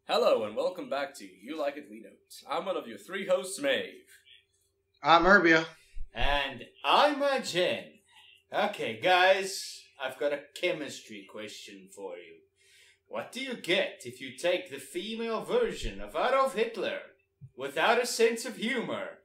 Hello and welcome back to You Like It We Don't. I'm one of your three hosts, Maeve. I'm Urbia. And I'm a Jen. Okay, guys, I've got a chemistry question for you. What do you get if you take the female version of Adolf Hitler without a sense of humor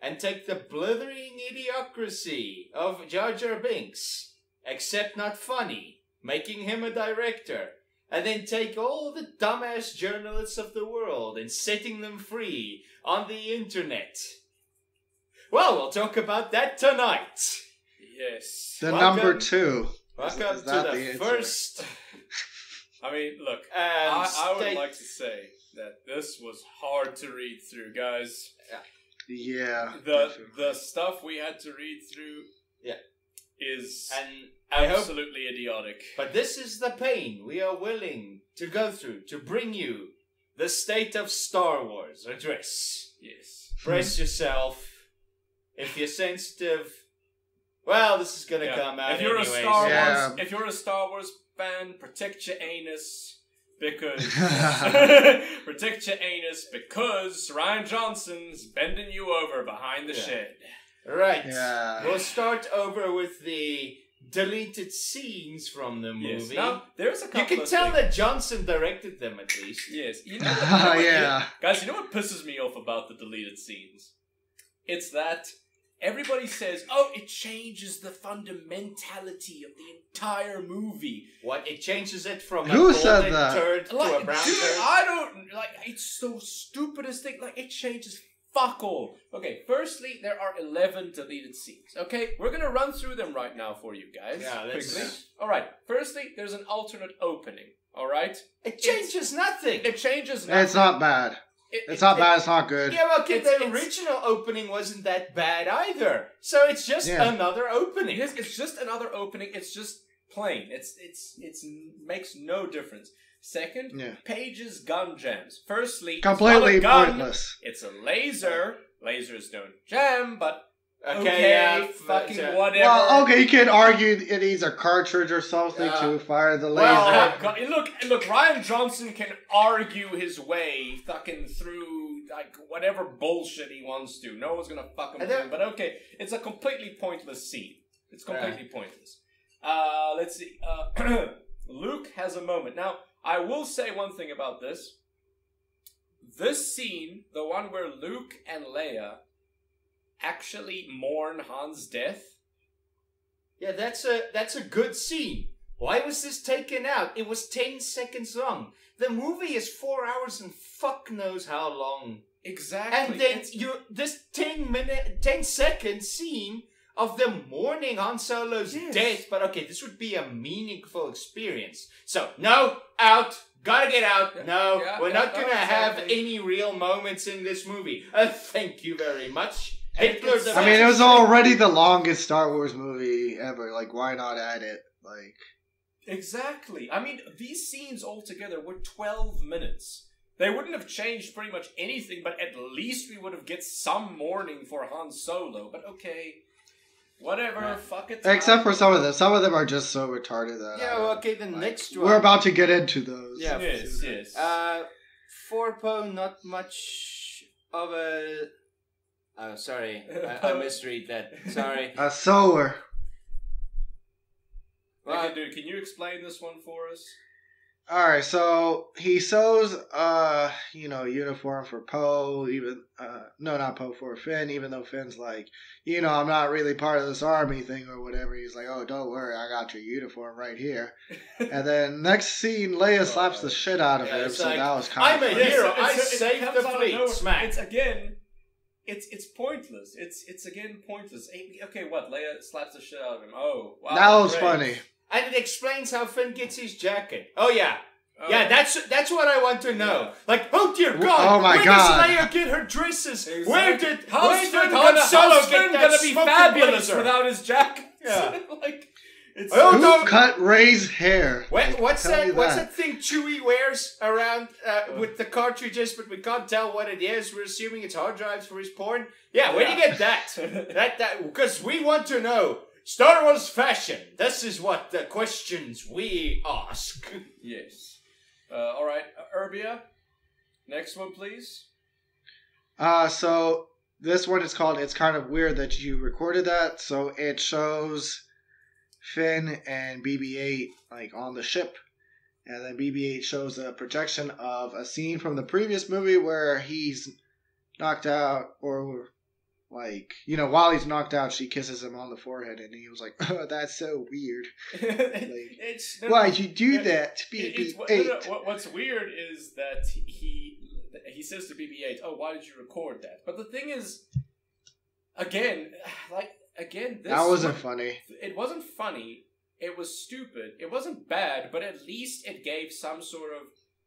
and take the blithering idiocracy of Jar Jar Binks, except not funny, making him a director, and then take all the dumbass journalists of the world and setting them free on the internet? Well, we'll talk about that tonight. Yes. The Welcome- number two. Welcome Is to that the the answer? first I mean, look, and I would state- like to say that this was hard to read through, guys. Yeah. The stuff we had to read through is and I hope, absolutely idiotic. but this is the pain we are willing to go through to bring you the State of Star Wars address. Yes. Brace yourself. If you're sensitive, well, this is gonna come out If you're anyways. if you're a Star Wars fan, protect your anus because protect your anus because Ryan Johnson's bending you over behind the Yeah. shed. Right. Yeah. We'll start over with the deleted scenes from the Yes. movie. Now there's a couple You can of tell things. that Johnson directed them at least. Yes. You know what, Yeah. guys, you know what pisses me off about the deleted scenes? It's that everybody says, oh, it changes the fundamentality of the entire movie. What? It changes it from Who a said golden that? turd to a brown dude, turd. I don't, it's so stupidest thing. Like, it changes fuck all. Okay, firstly, there are 11 deleted scenes. Okay, we're gonna run through them right now for you guys. Yeah, let's quickly. see. Alright, firstly, there's an alternate opening. Alright? It changes nothing. It changes nothing. It's not bad. It's not bad. It's not good. Yeah, well, okay, It's- the original opening wasn't that bad either. So it's just Yeah. another opening. It's just another opening. It's just plain. It's makes no difference. Second, Yeah. Paige's gun jams. Firstly, it's Completely not a gun, pointless. It's a laser. Lasers don't jam, but Okay, okay, yeah, fucking but, whatever. Well, okay, you can argue it needs a cartridge or something Yeah. to fire the laser. Well, look, Ryan Johnson can argue his way fucking through like whatever bullshit he wants to. No one's gonna fuck him And through. there- But okay, it's a completely pointless scene. It's completely pointless. Let's see. Luke has a moment. Now, I will say one thing about this. This scene, the one where Luke and Leia actually mourn Han's death. yeah, that's a good scene. Why was this taken out? It was 10 seconds long. The movie is 4 hours and fuck knows how long. Exactly. And then this 10-second scene of them mourning Han Solo's Yes. death. But okay, this would be a meaningful experience. So, no, out. Gotta get out. Yeah, No, yeah, we're yeah, not no, gonna have exactly. any real moments in this movie. Thank you very much. And Hitler it's- the I mean, it was Bastard. already the longest Star Wars movie ever. Like, why not add it? Like, Exactly. I mean, these scenes altogether were 12 minutes. They wouldn't have changed pretty much anything, but at least we would have get some mourning for Han Solo. But okay, whatever. Yeah. Fuck it. except for some of them. Some of them are just so retarded that. Yeah, well, okay, the like, next one. we're about to get into those. Yeah. Yes, yes. Forpo, not much of a. Oh, sorry, I misread that. Sorry. A sower. Okay, dude, can you explain this one for us? Alright, so he sews, uniform for Poe, even, no, not Poe, for Finn, even though Finn's like, I'm not really part of this army thing or whatever. He's like, oh, don't worry, I got your uniform right here. And then next scene, Leia slaps the shit out of Yeah, him, it's so like, that was kind I'm of a funny. hero. I it saved comes the out of fleet. nowhere. Smack. It's again, it's pointless. It's again pointless. Okay, what? Leia slaps the shit out of him. Oh, wow. That was great. funny. And it explains how Finn gets his jacket. Oh yeah. Oh. Yeah, that's what I want to know. Yeah. Like, oh dear God, Oh my where God. does Leia get her dresses? Exactly. Where did How's Finn Han Solo Finn get that gonna be smoking fabulous blazer? without his jacket? Yeah. Like, it's Oh, Who no. cut Ray's hair? What's Tell me that? What's that thing Chewie wears around with the cartridges, but we can't tell what it is. We're assuming it's hard drives for his porn. Yeah, where do you get that? that because we want to know. Star Wars fashion. This is what the questions we ask. Yes. All right, Urbia. Next one, please. So this one is called It's Kind of Weird That You Recorded That. So it shows Finn and BB-8 like on the ship. And then BB-8 shows a projection of a scene from the previous movie where he's knocked out, or like, you know, while he's knocked out, she kisses him on the forehead, and he was like, "Oh, that's so weird. Like, why'd you do that, BB-8?" What's weird is that he says to BB-8, "Oh, why did you record that?" But the thing is, again, this that wasn't funny. It wasn't funny. It was stupid. It wasn't bad, but at least it gave some sort of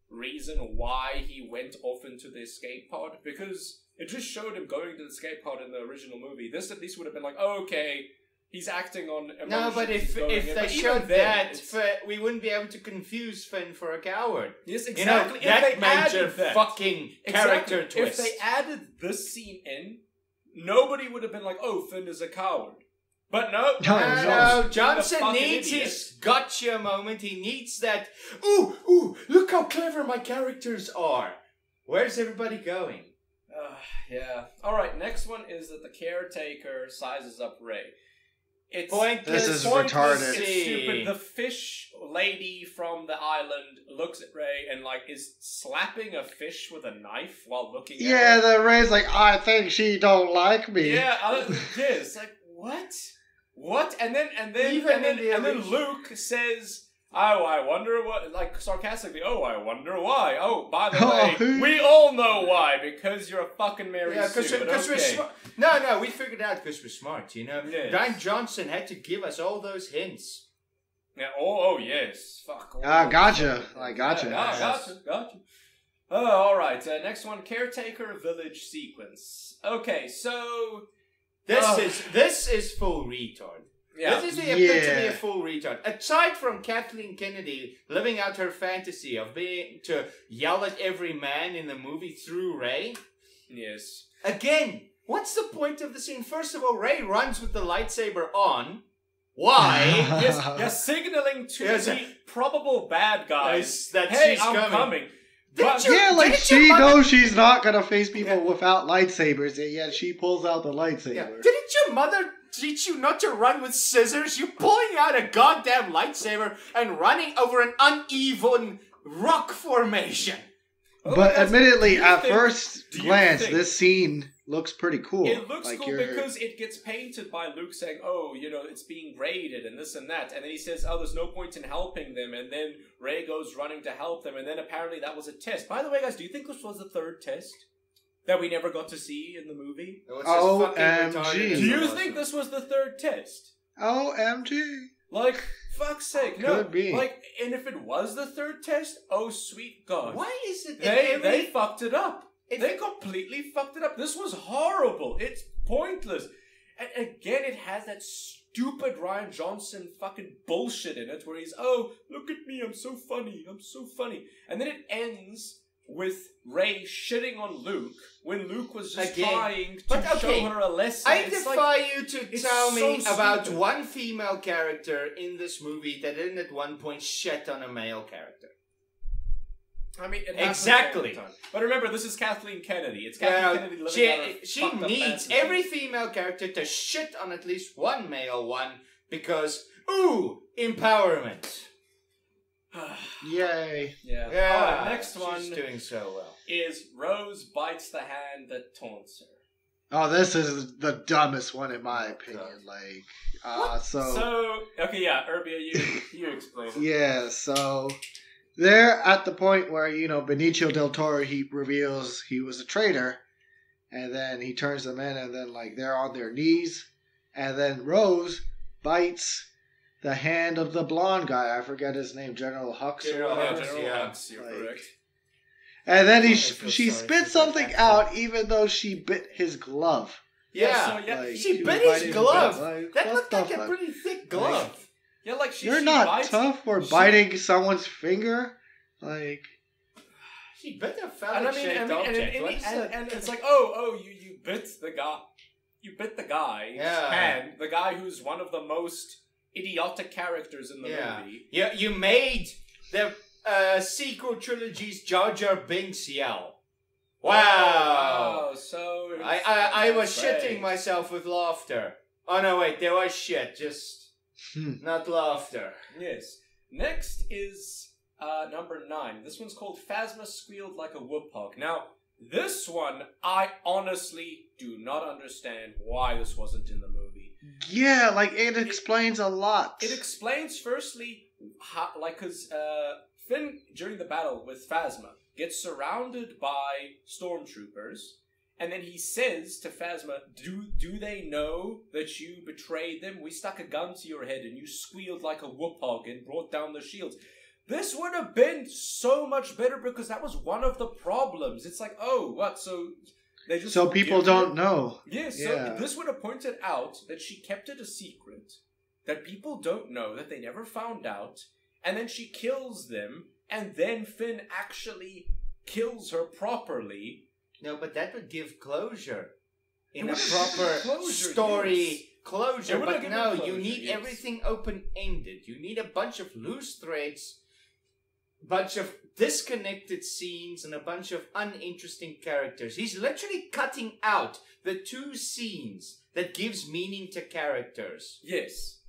reason why he went off into the escape pod, because it just showed him going to the escape pod in the original movie. This at least would have been like, oh, okay, he's acting on emotions. No, but if they showed that, we wouldn't be able to confuse Finn for a coward. Yes, exactly. You know, that major fucking character twist. If they added this scene in, nobody would have been like, oh, Finn is a coward. But no, Johnson needs his gotcha moment. He needs that, ooh, look how clever my characters are. Where's everybody going? Yeah. Alright, next one is that the caretaker sizes up Ray. It's This is retarded. It's stupid. The fish lady from the island looks at Ray and like is slapping a fish with a knife while looking at her. Yeah, the Ray's like, I think she don't like me. Yeah, yes. Like, what? And then Luke says, "Oh, I wonder what," like sarcastically, "Oh, I wonder why. Oh, by the way, we all know why, because you're a fucking Mary Sue." Because we're smart. No, we figured out because we're smart, you know? Yes. Ryan Johnson had to give us all those hints. Yeah, oh yes. Fuck. Gotcha. Gotcha. Gotcha. Oh, alright. Next one, caretaker village sequence. Okay, so... This is full retard. Yeah. This is the epitome of full retard. Aside from Kathleen Kennedy living out her fantasy of being to yell at every man in the movie through Ray. Yes. Again, what's the point of the scene? First of all, Ray runs with the lightsaber on. Why? You're signaling to the probable bad guys that hey, she's I'm coming. She knows she's not gonna face people without lightsabers, and yet she pulls out the lightsaber. Yeah. Didn't your mother teach you not to run with scissors? You're pulling out a goddamn lightsaber and running over an uneven rock formation. But admittedly, at first glance, this scene looks pretty cool. It looks cool because it gets painted by Luke saying, oh, you know, it's being raided and this and that. And then he says, oh, there's no point in helping them. And then Rey goes running to help them. And then apparently that was a test. By the way, guys, do you think this was the third test that we never got to see in the movie? OMG. Do you think this was the third test? OMG. Like, fuck's sake. Could be. Like, and if it was the third test, oh, sweet God. Why is it that they fucked it up? They completely fucked it up. This was horrible. It's pointless. And again, it has that stupid Ryan Johnson fucking bullshit in it where he's, oh, look at me, I'm so funny. And then it ends with Rey shitting on Luke when Luke was just trying to show her a lesson. I defy you to tell me about one female character in this movie that didn't at one point shit on a male character. I mean, exactly. But remember, this is Kathleen Kennedy. It's Kathleen Kennedy living out of she needs every female character to shit on at least one male one because, empowerment. Yay. Yeah. Alright, next one she's doing so well. Is Rose bites the hand that taunts her. Oh, this is the dumbest one in my opinion. Okay, yeah, Urbia, you explain it. Yeah, so they're at the point where, you know, Benicio del Toro, he reveals he was a traitor, and then he turns them in, and then, like, they're on their knees, and then Rose bites the hand of the blonde guy. I forget his name, General Hux or whatever. General Hux, you're correct. And then she spit something out, even though she bit his glove. She bit his glove. That looked like a pretty thick glove. You're not tough for biting someone's finger. Like, she bit a phallic-shaped object. And it's like, you bit the guy. You bit the guy's hand. The guy who's one of the most idiotic characters in the movie. You made the sequel trilogy's Jar Jar Binks yell. Wow. Oh, so I was great. shitting myself with laughter. Oh no, wait, there was shit, just not laughter. Yes. Next is number 9. This one's called Phasma Squealed Like a Whoop-Hog. Now, this one, I honestly do not understand why this wasn't in the movie. Yeah, like it explains a lot. It explains, firstly, how, like, because Finn, during the battle with Phasma, gets surrounded by stormtroopers, and then he says to Phasma, do they know that you betrayed them? We stuck a gun to your head and you squealed like a whoop-hog and brought down the shields. This would have been so much better because that was one of the problems. It's like, oh, what? So they just so people don't know. Yes, Yeah. so this would have pointed out that she kept it a secret, that people don't know, that they never found out, and then she kills them, and then Finn actually kills her properly. No, but that would give closure. In It a would proper give closure, story yes. closure. It would have But given no, closure, you need yes. everything open-ended. You need a bunch of loose threads, bunch of disconnected scenes, and a bunch of uninteresting characters. He's literally cutting out the 2 scenes that gives meaning to characters. Yes.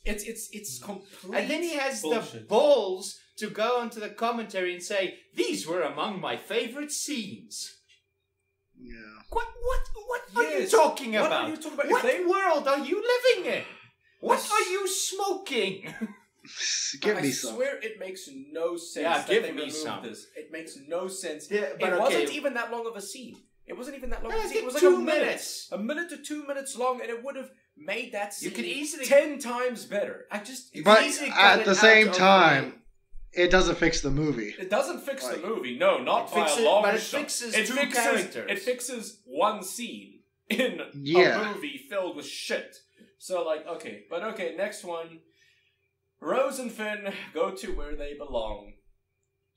It's complete And then he has the bullshit. balls to go onto the commentary and say, these were among my favorite scenes. Yeah. What are you Yes. talking What about? are you talking about? If What they- world are you living in? What Yes. are you smoking? Give I me some. swear it makes no sense Yeah, that give they me removed some. this. It makes no sense. Yeah, but It wasn't okay. even that long of a scene. It wasn't even that long No, of a it scene. It did was like 2 a minute. minutes. A minute to 2 minutes long, and it would have made that scene You could easily 10 times better. But easily cut at it the out same of time, it doesn't fix the movie. It doesn't fix Like- the movie. No, not It by fixes- a long but it shot. fixes it 2 fixes, characters. It fixes one scene in Yeah. a movie filled with shit. So, like, okay. But okay, next one. Rose and Finn go to where they belong.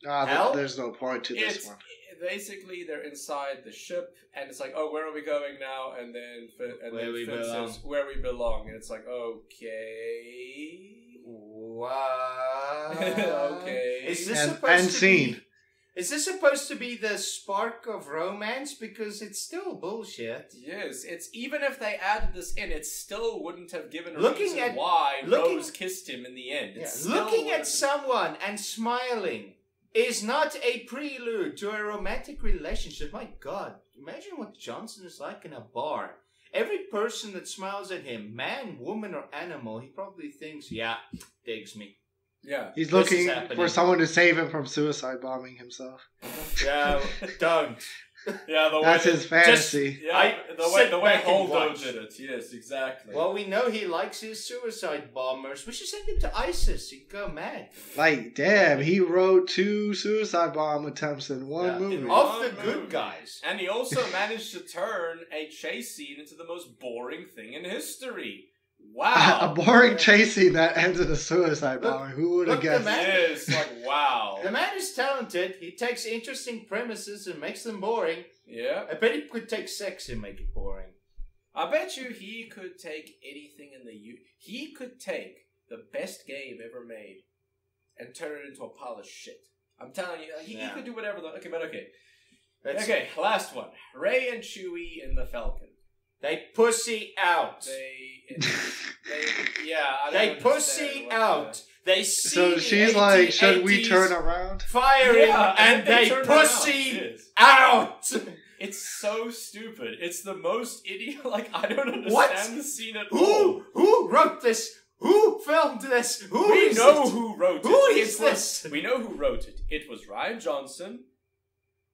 Hell? There's no point to this It's one. basically they're inside the ship, and it's like, oh, where are we going now? And then Finn, Where we belong. says, where we belong, and it's like, okay, What? okay. Is this And- supposed and to scene. be? Is this supposed to be the spark of romance? Because it's still bullshit. Yes, it's even if they added this in, it still wouldn't have given a Looking reason at- why looking- Rose kissed him in the end. It Yeah. still Looking would've- at someone and smiling is not a prelude to a romantic relationship. My God, imagine what Johnson is like in a bar. Every person that smiles at him, man, woman, or animal, he probably thinks, yeah, digs me. Yeah. He's This looking is happening. for someone to save him from suicide bombing himself. Yeah, don't. Yeah, the That's way his fantasy. Sit the way back and Holdo watch. did it. Yes, exactly. Well, we know he likes his suicide bombers. We should send him to ISIS. He'd go mad. Like, damn, he wrote 2 suicide bomb attempts in one Yeah. movie. Of the One good movie. guys. And he also managed to turn a chase scene into the most boring thing in history. Wow. A boring chase scene that ends in a suicide bombing. Who would have look, the guessed? man- Yes, like wow. The man is talented. He takes interesting premises and makes them boring. Yeah. I bet he could take sex and make it boring. I bet you he could take anything in the he could take the best game ever made and turn it into a pile of shit. I'm telling you, he Yeah. could do whatever. Okay, but okay. That's- Okay, last one. Rey and Chewie in the Falcon. They pussy out. Yeah, I don't They understand pussy what out. They see So the she's like, should we 80s turn around? firing Yeah, and they turn pussy around. Yes. out. It's so stupid. It's the most idiot. Like, I don't understand What? the scene at all. Who wrote this? Who filmed this? Who We is know it? who wrote it. Who It is was- this? We know who wrote it. It was Ryan Johnson.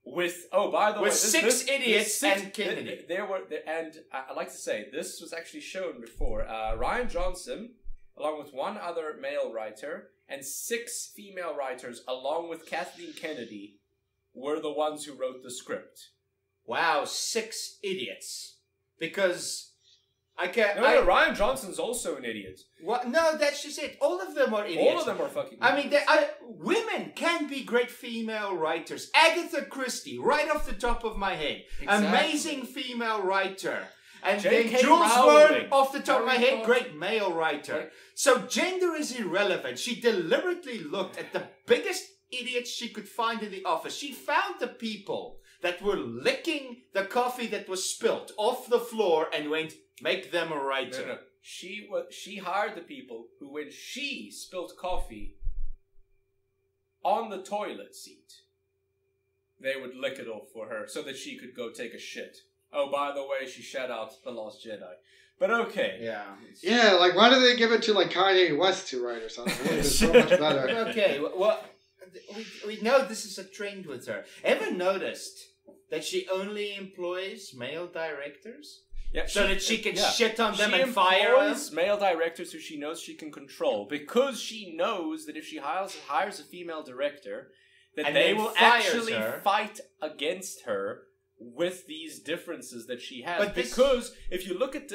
With by the way, With 6 idiots and th- Kennedy. There were and I'd like to say this was actually shown before. Ryan Johnson, along with one other male writer and 6 female writers, along with Kathleen Kennedy, were the ones who wrote the script. Wow, 6 idiots. Because I can't. No, Ryan Johnson's also an idiot. What? No, that's just it. All of them are idiots. All of them are fucking. I mean, idiots. women can be great female writers. Agatha Christie, right off the top of my head. Exactly. Amazing female writer. And J.K. then Jules Rowling. Verne, off the top of my Harry head, Potter. great male writer. So gender is irrelevant. She deliberately looked at the biggest idiots she could find in the office. She found the people that were licking the coffee that was spilt off the floor and went, make them a writer. No. She hired the people who, when she spilt coffee on the toilet seat, they would lick it off for her so that she could go take a shit. Oh, by the way, she shat out The Last Jedi. But okay. Yeah, like, why do they give it to, like, Kanye West to write or something? It would have been so much better. Okay, well, we know this is a trend with her. Ever noticed that she only employs male directors? Yeah, so that she can shit on them and fire them? She male directors who she knows she can control, because she knows that if she hires a female director, that they will actually fight against her with these differences that she has. Because if you look at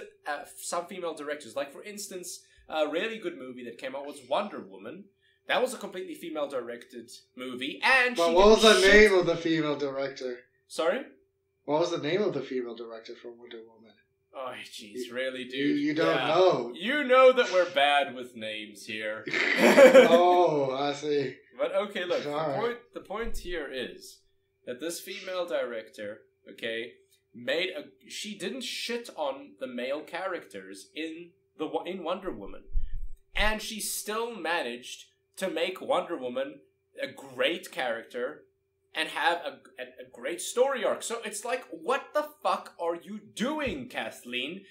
some female directors, like for instance, a really good movie that came out was Wonder Woman. That was a completely female-directed movie, and what was the name of the female director? Sorry? What was the name of the female director for Wonder Woman? Oh, jeez, really, dude? You don't know. You know that we're bad with names here. Oh, I see. But okay, look, the point here is that this female director, okay, she didn't shit on the male characters in Wonder Woman, and she still managed to make Wonder Woman a great character and have a great story arc. So it's like, what the fuck are you doing, Kathleen?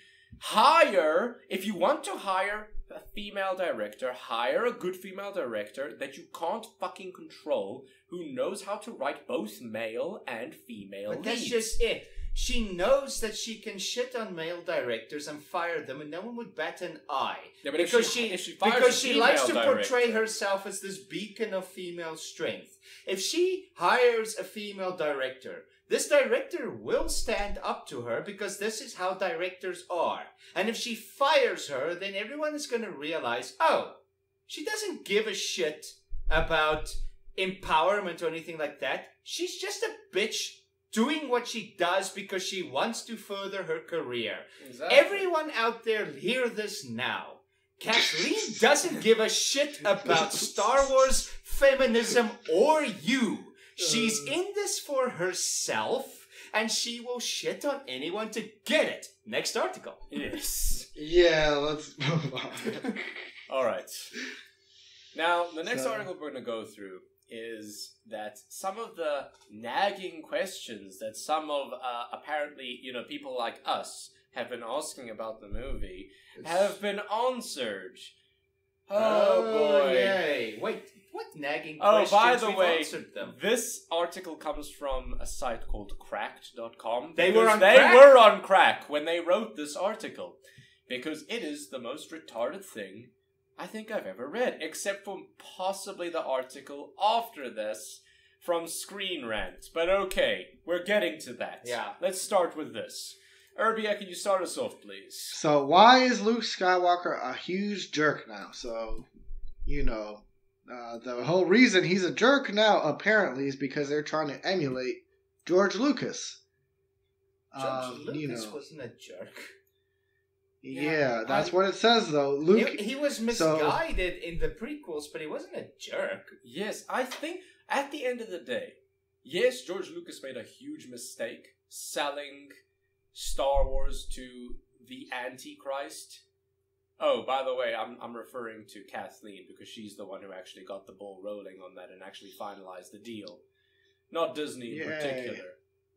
If you want to hire a female director, hire a good female director that you can't fucking control, who knows how to write both male and female leads. That's just it. She knows that she can shit on male directors and fire them, and no one would bat an eye. Yeah, but because she likes to portray herself as this beacon of female strength. If she hires a female director, this director will stand up to her because this is how directors are. And if she fires her, then everyone is going to realize, oh, she doesn't give a shit about empowerment or anything like that. She's just a bitch doing what she does because she wants to further her career. Exactly. Everyone out there, hear this now. Kathleen doesn't give a shit about Star Wars, feminism, or you. She's in this for herself, and she will shit on anyone to get it. Next article. Yes. Yeah, let's move on. All right. Now, the next article we're going to go through is that some of the nagging questions that some of apparently, people like us have been asking about the movie have been answered. Oh boy. Yay. Wait, what nagging questions? Oh, by the way, answered them? This article comes from a site called cracked.com. They were on crack when they wrote this article, because it is the most retarded thing I think I've ever read, except for possibly the article after this from Screen Rant. But okay, we're getting to that. Yeah. Let's start with this. Urbia, can you start us off, please? So, why is Luke Skywalker a huge jerk now? So, the whole reason he's a jerk now, apparently, is because they're trying to emulate George Lucas. George Lucas wasn't a jerk. Yeah, that's what it says, though. Luke, he was misguided in the prequels, but he wasn't a jerk. Yes, I think at the end of the day, yes, George Lucas made a huge mistake selling Star Wars to the Antichrist. Oh, by the way, I'm referring to Kathleen because she's the one who actually got the ball rolling on that and actually finalized the deal. Not Disney in particular.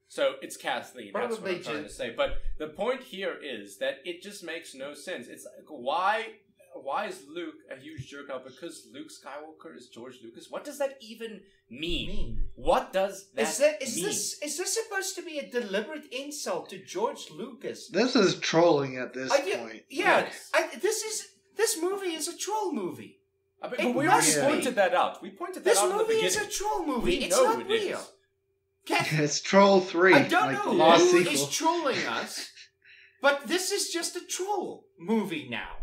So it's Kathleen, that's what I'm trying to say. But the point here is that it just makes no sense. It's like, why is Luke a huge jerk now? Because Luke Skywalker is George Lucas? What does that even mean? What does that mean? Is this supposed to be a deliberate insult to George Lucas? This is trolling at this point. Yeah, yes. This movie is a troll movie. But we already pointed that out. We pointed that out in the beginning. This movie is a troll movie. It's not real. It's Troll 3. I don't know who is trolling us, but this is just a troll movie now.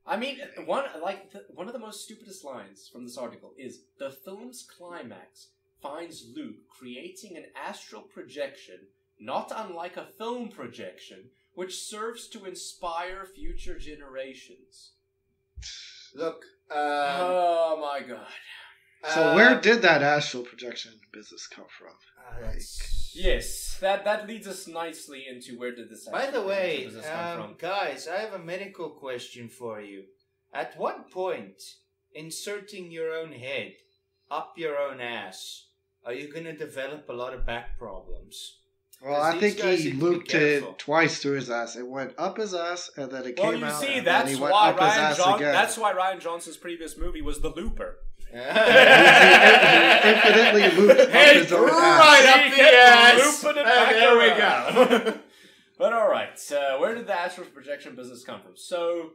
I mean, one of the most stupidest lines from this article is, the film's climax finds Luke creating an astral projection, not unlike a film projection, which serves to inspire future generations. Look, oh my god. So where did that astral projection business come from? Yes, that leads us nicely into where did this. By the way, business come from? guys, I have a medical question for you. At what point, inserting your own head up your own ass, are you going to develop a lot of back problems? Well, I think he looped it twice through his ass. It went up his ass, and then it came out. Well, you see, and then he went up his ass again. That's why Ryan Johnson's previous movie was The Looper. He infinitely looped up his own ass. Right up the ass. Looping it back there we around. go. But all right, where did the astral projection business come from? So,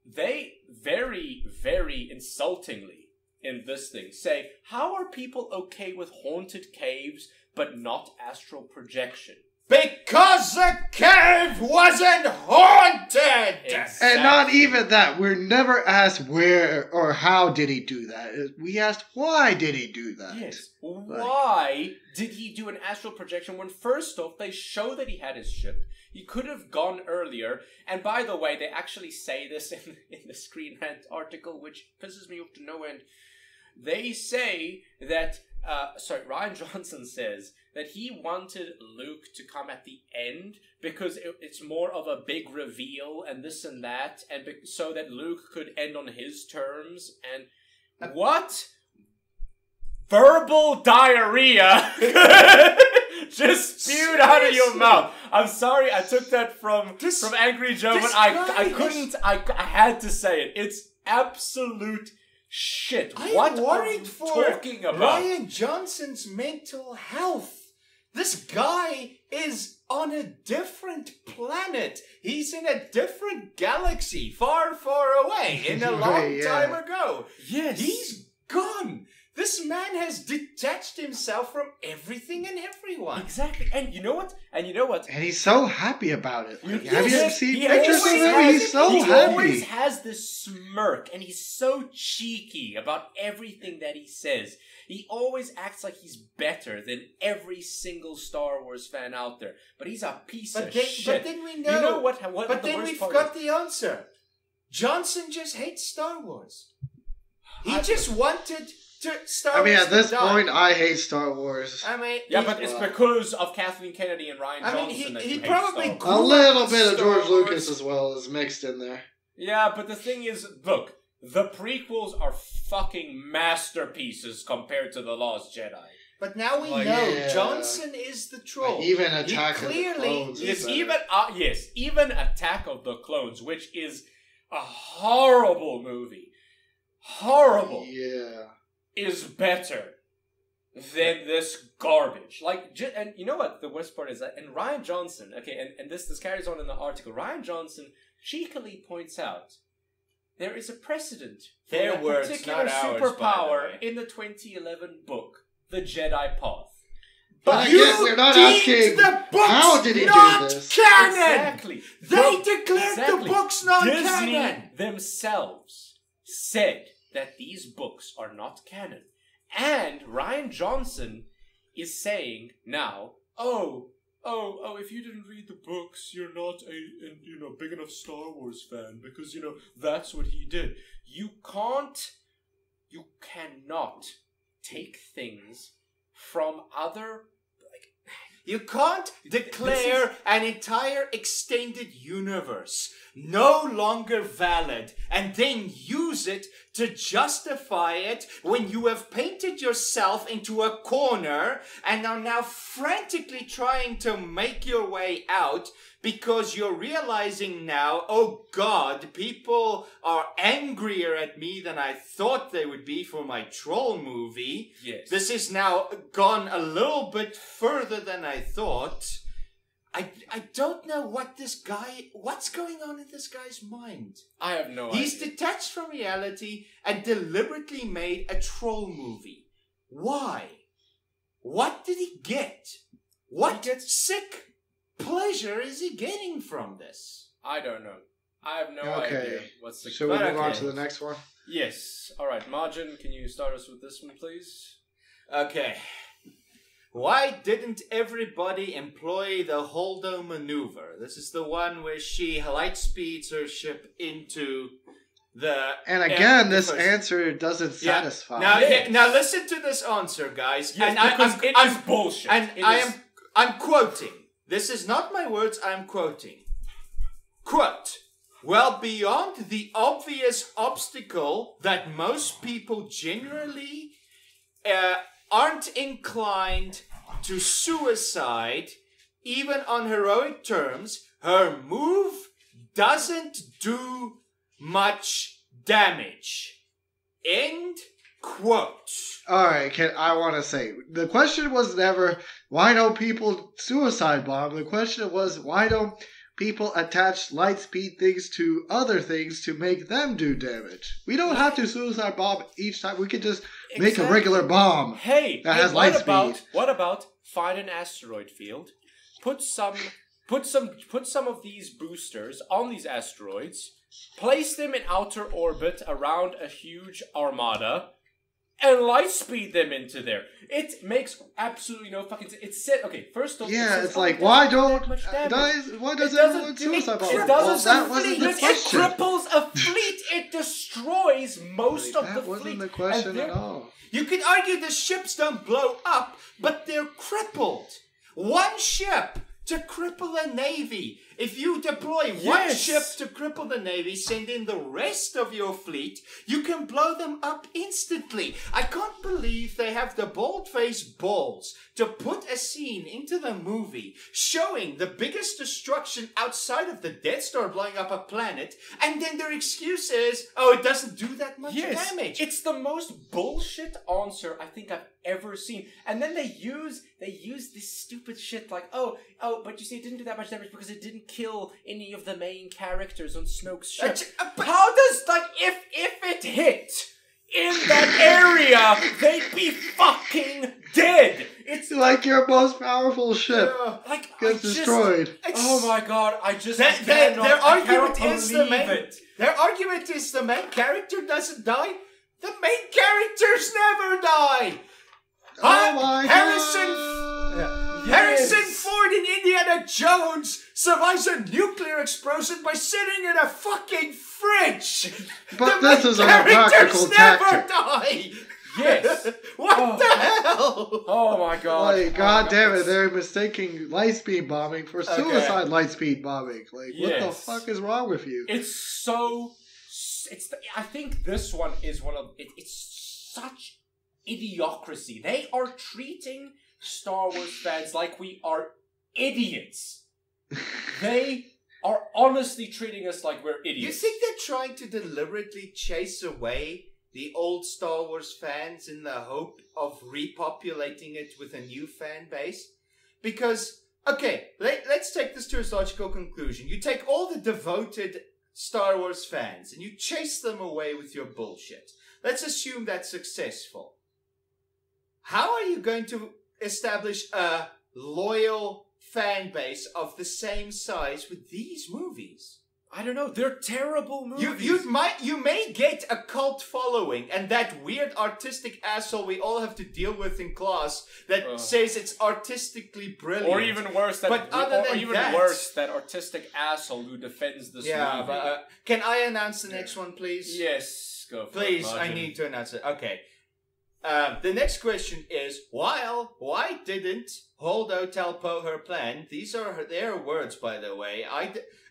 they very, very insultingly in this thing say, how are people okay with haunted caves but not astral projection? Because the cave wasn't haunted! Exactly. And not even that. We're never asked where or how did he do that. We asked why did he do that. Yes. Why did he do an astral projection when first off they show that he had his ship? He could have gone earlier. And by the way, they actually say this in the Screen Rant article, which pisses me off to no end. They say that, Ryan Johnson says that he wanted Luke to come at the end because it's more of a big reveal and this and that, and so that Luke could end on his terms. And what? Verbal diarrhea just spewed out of your mouth. I'm sorry, I took that from Angry Joe, but I couldn't. I had to say it. It's absolute shit. What are you talking about? Ryan Johnson's mental health. This guy is on a different planet. He's in a different galaxy, far, far away, in a long time ago. Yes. He's gone. This man has detached himself from everything and everyone. Exactly. And you know what? And he's so happy about it. Like, have you seen he pictures of him? He's so happy. He always has this smirk, and he's so cheeky about everything that he says. He always acts like he's better than every single Star Wars fan out there. But he's a piece of shit. But then we know. You know what but the then worst we've part got is? the answer. Johnson just hates Star Wars. He just wanted to Star Wars. I mean, at this die. point, I hate Star Wars. I mean, Yeah, but it's because of Kathleen Kennedy and Ryan Johnson that you he hate probably Star Wars. grew A little up bit of Star George Wars. Lucas as well is mixed in there. Yeah, but the thing is, look, the prequels are fucking masterpieces compared to The Lost Jedi. But now we know Johnson is the troll. Even Attack of the Clones. Yes, even Attack of the Clones, which is a horrible movie. Horrible. Yeah. Is better than this garbage. And you know what the worst part is? And Ryan Johnson, okay, and this carries on in the article. Ryan Johnson cheekily points out there is a precedent for Their that words, particular not ours, superpower by the way. in the 2011 book, The Jedi Path. But again, we're not asking the books how did he not do this. Canon. Exactly. They declared the books not Disney canon. themselves said that these books are not canon. And Ryan Johnson is saying now, if you didn't read the books, you're not a big enough Star Wars fan because, that's what he did. You cannot take things from other... You can't declare an entire extended universe no longer valid and then use it to justify it when you have painted yourself into a corner and are now frantically trying to make your way out because you're realizing now, oh God, people are angrier at me than I thought they would be for my troll movie. Yes. This has now gone a little bit further than I thought. I don't know what's going on in this guy's mind. I have no idea. He's detached from reality and deliberately made a troll movie. Why? What did he get? What sick pleasure is he getting from this? I don't know. I have no idea what's the... Should we move on to the next one? Yes. All right, Margin, can you start us with this one, please? Okay. Why didn't everybody employ the Holdo maneuver? This is the one where she light speeds her ship into And again, this first. answer doesn't satisfy. Now listen to this answer, guys. Yes, and it is bullshit. And I'm quoting. This is not my words. I'm quoting. Quote. Well, beyond the obvious obstacle that most people generally aren't inclined to suicide, even on heroic terms, her move doesn't do much damage. End quote. Alright, I want to say, the question was never, why don't people suicide bomb? The question was, why don't people attach light speed things to other things to make them do damage? We don't have to suicide bomb each time. We could just make a regular bomb that has light speed. What about find an asteroid field, put some of these boosters on these asteroids, place them in outer orbit around a huge armada, and light speed them into there. It makes absolutely no fucking sense. It's said, okay, first off, it's like, why doesn't everyone suicide bomb? It cripples a fleet. It destroys most of the fleet. That wasn't the question at all. You can argue the ships don't blow up, but they're crippled. One ship to cripple a navy. If you deploy one ship to cripple the navy, send in the rest of your fleet, you can blow them up instantly. I can't believe they have the bold-faced balls to put a scene into the movie showing the biggest destruction outside of the Death Star blowing up a planet, and then their excuse is, oh, it doesn't do that much damage. It's the most bullshit answer I think I've ever seen. And then they use this stupid shit like, oh, but you see, it didn't do that much damage because it didn't kill any of the main characters on Snoke's ship. How does, if it hit in that area, they'd be fucking dead. It's like your most powerful ship gets destroyed. Oh my god, their argument is the main character doesn't die. The main characters never die. Harrison Ford in Indiana Jones survives a nuclear explosion by sitting in a fucking fridge. But this is a practical tactic. Never die. Yes. What the hell? Oh my god. Like, god damn it, they're mistaking lightspeed bombing for suicide lightspeed bombing. Like, what the fuck is wrong with you? I think this one is it's such idiocracy. They are treating Star Wars fans like we are idiots. They are honestly treating us like we're idiots. You think they're trying to deliberately chase away the old Star Wars fans in the hope of repopulating it with a new fan base? Because, okay, let's take this to its logical conclusion. You take all the devoted Star Wars fans and you chase them away with your bullshit. Let's assume that's successful. How are you going to establish a loyal fan base of the same size with these movies? I don't know. They're terrible movies. You may get a cult following, and that weird artistic asshole we all have to deal with in class that says it's artistically brilliant. Or even worse, that artistic asshole who defends this movie. But, can I announce the next one, please? Yes, go for it. Please, I need to announce it. Okay. The next question is, why didn't Holdo tell Poe her plan? These are their words, by the way.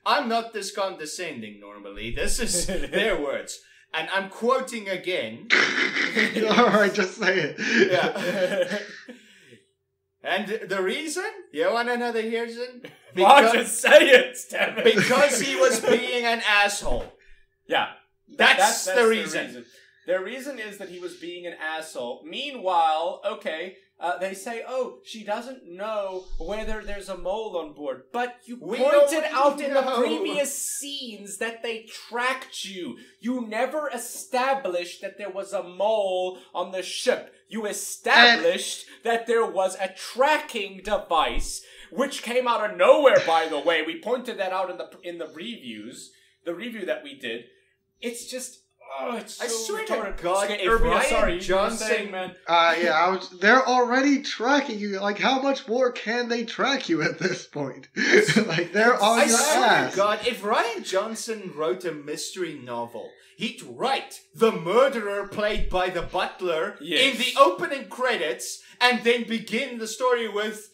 I'm not this condescending normally. This is their words. And I'm quoting again. Alright, just say it. Yeah. And the reason? You want to know the reason? Just say it, damn it. Because he was being an asshole. Yeah. That's the reason. The reason is that he was being an asshole. Meanwhile, they say, oh, she doesn't know whether there's a mole on board. But you pointed out in the previous scenes that they tracked you. You never established that there was a mole on the ship. You established that there was a tracking device, which came out of nowhere, by the way. We pointed that out in the reviews, the review that we did. It's just... Oh, it's so I swear retarded. to God, Okay, if Irby, Ryan sorry, you were Johnson- saying, man. They're already tracking you. Like, how much more can they track you at this point? Like, they're on I your swear ass. to God, if Ryan Johnson wrote a mystery novel, he'd write the murderer played by the butler in the opening credits and then begin the story with,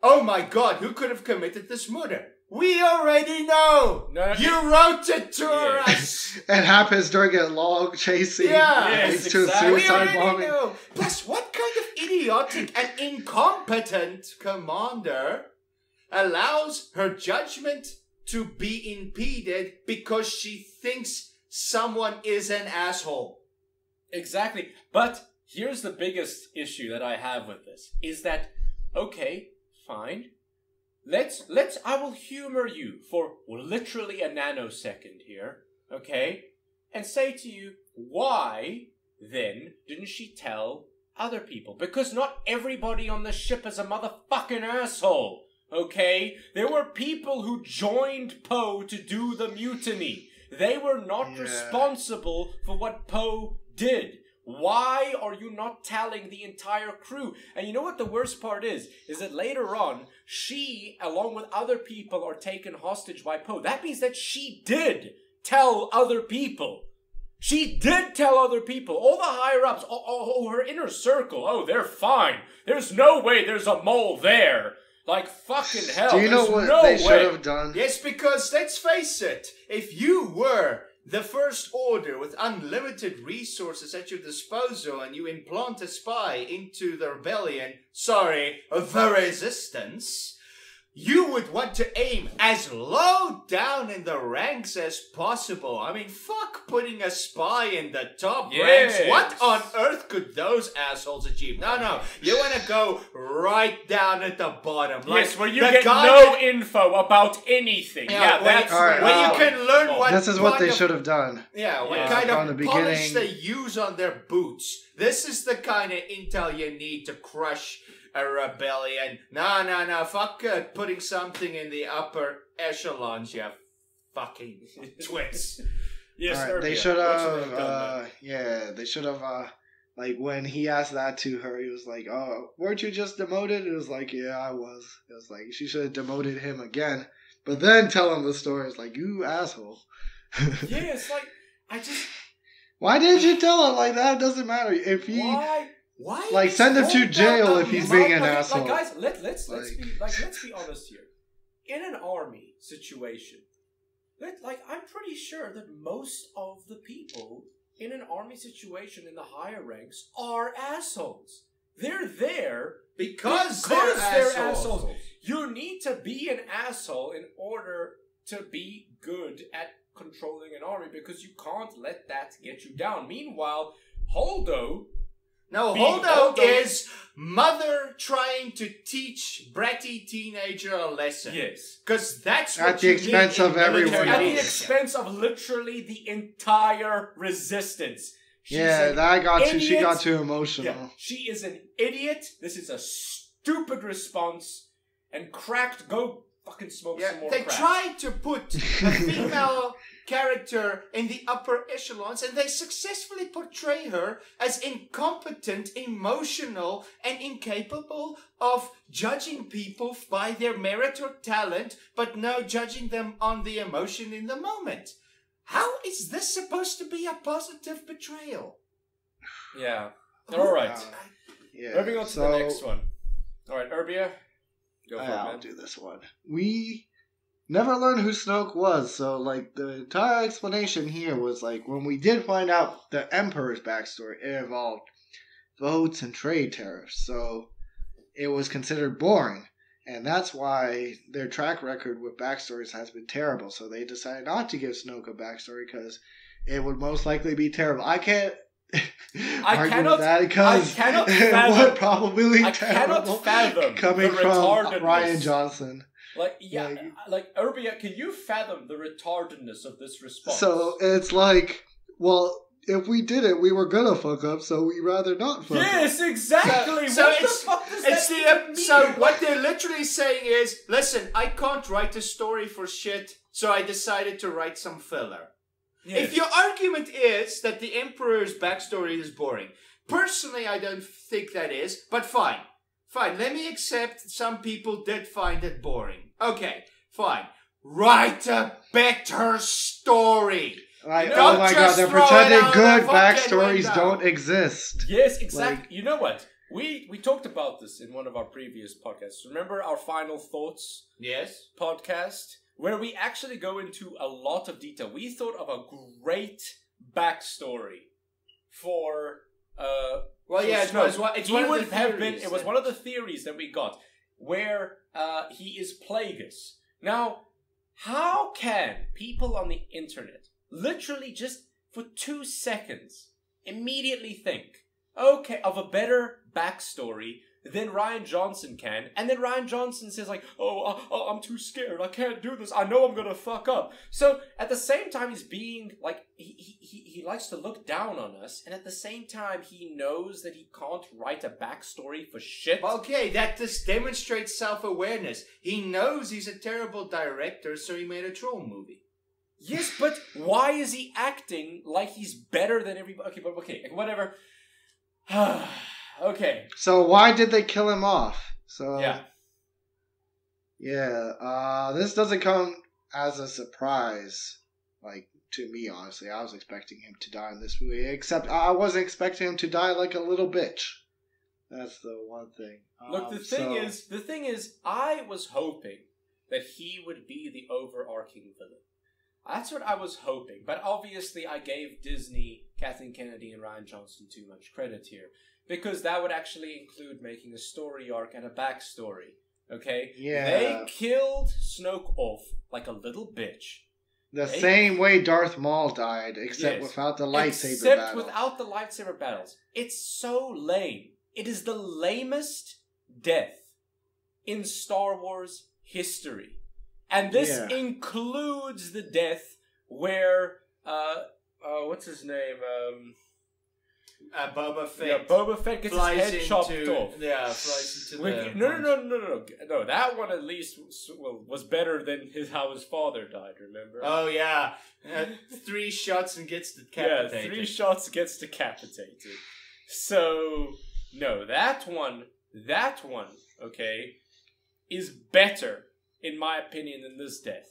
oh my God, who could have committed this murder? We already know. No, you wrote it to us. It happens during a long chase scene. Yeah. It leads Yes, to a exactly. We suicide already bombing. know. Plus, what kind of idiotic and incompetent commander allows her judgment to be impeded because she thinks someone is an asshole? Exactly. But here's the biggest issue that I have with this is that, okay, fine. I will humor you for literally a nanosecond here, okay? And say to you, why then didn't she tell other people? Because not everybody on the ship is a motherfucking asshole, okay? There were people who joined Poe to do the mutiny. They were not responsible for what Poe did. Why are you not telling the entire crew? And you know what the worst part is that later on, she, along with other people, are taken hostage by Poe. That means that she did tell other people. She did tell other people. All the higher-ups, her inner circle, they're fine. There's no way there's a mole there. Like, fucking hell, Do you know what they should have done? Yes, because let's face it, if you were the First Order with unlimited resources at your disposal and you implant a spy into the rebellion, the resistance, you would want to aim as low down in the ranks as possible. I mean, fuck putting a spy in the top ranks. What on earth could those assholes achieve? No. You want to go right down at the bottom. Yes, where you get no info about anything. Yeah, that's where you can learn what. This is what they should have done. Yeah, what kind of polish they use on their boots. This is the kind of intel you need to crush a rebellion. No. Fuck putting something in the upper echelons, you fucking twits. Yes, right, they should have. They should have. Like when he asked that to her, he was like, "Oh, weren't you just demoted?" It was like, "Yeah, I was." It was like she should have demoted him again, but then tell him the story. It's like, "You asshole." Yeah, it's like I just. Why didn't you tell him? Like that doesn't matter if he. Why? Like send him to jail if he's being an asshole. Like guys, let's be honest here. In an army situation, I'm pretty sure that most of the people in an army situation in the higher ranks are assholes. They're there because they're assholes. You need to be an asshole in order to be good at controlling an army because you can't let that get you down. Meanwhile, Holdo is mother trying to teach bratty teenager a lesson. Yes. Because that's at the expense of everyone At the else. expense of literally the entire resistance. She got too emotional. Yeah, she is an idiot. This is a stupid response. And cracked, go fucking smoke some more They crack. tried to put a female character in the upper echelons and they successfully portray her as incompetent, emotional, and incapable of judging people by their merit or talent, but no judging them on the emotion in the moment. How is this supposed to be a positive betrayal? Yeah. Alright. Moving on to the next one. Alright, Urbia. Go for it, man. I'll do this one. We never learned who Snoke was, so like the entire explanation here was like when we did find out the Emperor's backstory, it involved votes and trade tariffs, so it was considered boring, and that's why their track record with backstories has been terrible. So they decided not to give Snoke a backstory because it would most likely be terrible. I can't argue with that because it would probably be terrible coming from Ryan Johnson. Like Urbia, can you fathom the retardedness of this response? So it's like, well, if we did it, we were gonna fuck up, so we'd rather not fuck up. Yes, exactly. So what the fuck does that even mean? So what they're literally saying is, listen, I can't write a story for shit, so I decided to write some filler. Yes. If your argument is that the Emperor's backstory is boring, personally, I don't think that is, but fine. Fine, let me accept some people did find it boring. Okay, fine. Write a better story. Like, Don't oh my god, just they're throw it pretending out good the fucking backstories window. don't exist. Yes, exactly. Like- You know what? We talked about this in one of our previous podcasts. Remember our Final Thoughts Yes? podcast? Where we actually go into a lot of detail. We thought of a great backstory for Well, so yeah, Snoke. it's He one of would the have been. theories It was that- one of the theories that we got, where he is Plagueis. Now, how can people on the internet literally just for 2 seconds immediately think, okay, of a better backstory than Ryan Johnson can, and then Ryan Johnson says like, oh, I'm too scared, I can't do this, I know I'm gonna fuck up. So at the same time, he's being like, he likes to look down on us, and at the same time, he knows that he can't write a backstory for shit. Okay, that just demonstrates self-awareness. He knows he's a terrible director, so he made a troll movie. Yes, but why is he acting like he's better than everybody? Okay, whatever. Okay. So why did they kill him off? So Yeah. yeah, this doesn't come as a surprise, like to me. Honestly, I was expecting him to die in this movie, except I wasn't expecting him to die like a little bitch. That's the one thing. Look, the thing is, I was hoping that he would be the overarching villain. That's what I was hoping. But obviously, I gave Disney, Kathleen Kennedy, and Ryan Johnson too much credit here. Because that would actually include making a story arc and a backstory. Okay? Yeah. They killed Snoke off like a little bitch. The same way Darth Maul died, except Yes. without the lightsaber Except battle. without the lightsaber battles. It's so lame. It is the lamest death in Star Wars history. And this Yeah. includes the death where, what's his name? Boba Fett. Yeah, Boba Fett gets his head chopped off. Yeah, flies into the... No, that one at least was better than how his father died, remember? Oh, yeah. 3 shots and gets decapitated. Yeah, 3 shots gets decapitated. So, no, that one, okay, is better, in my opinion, than this death.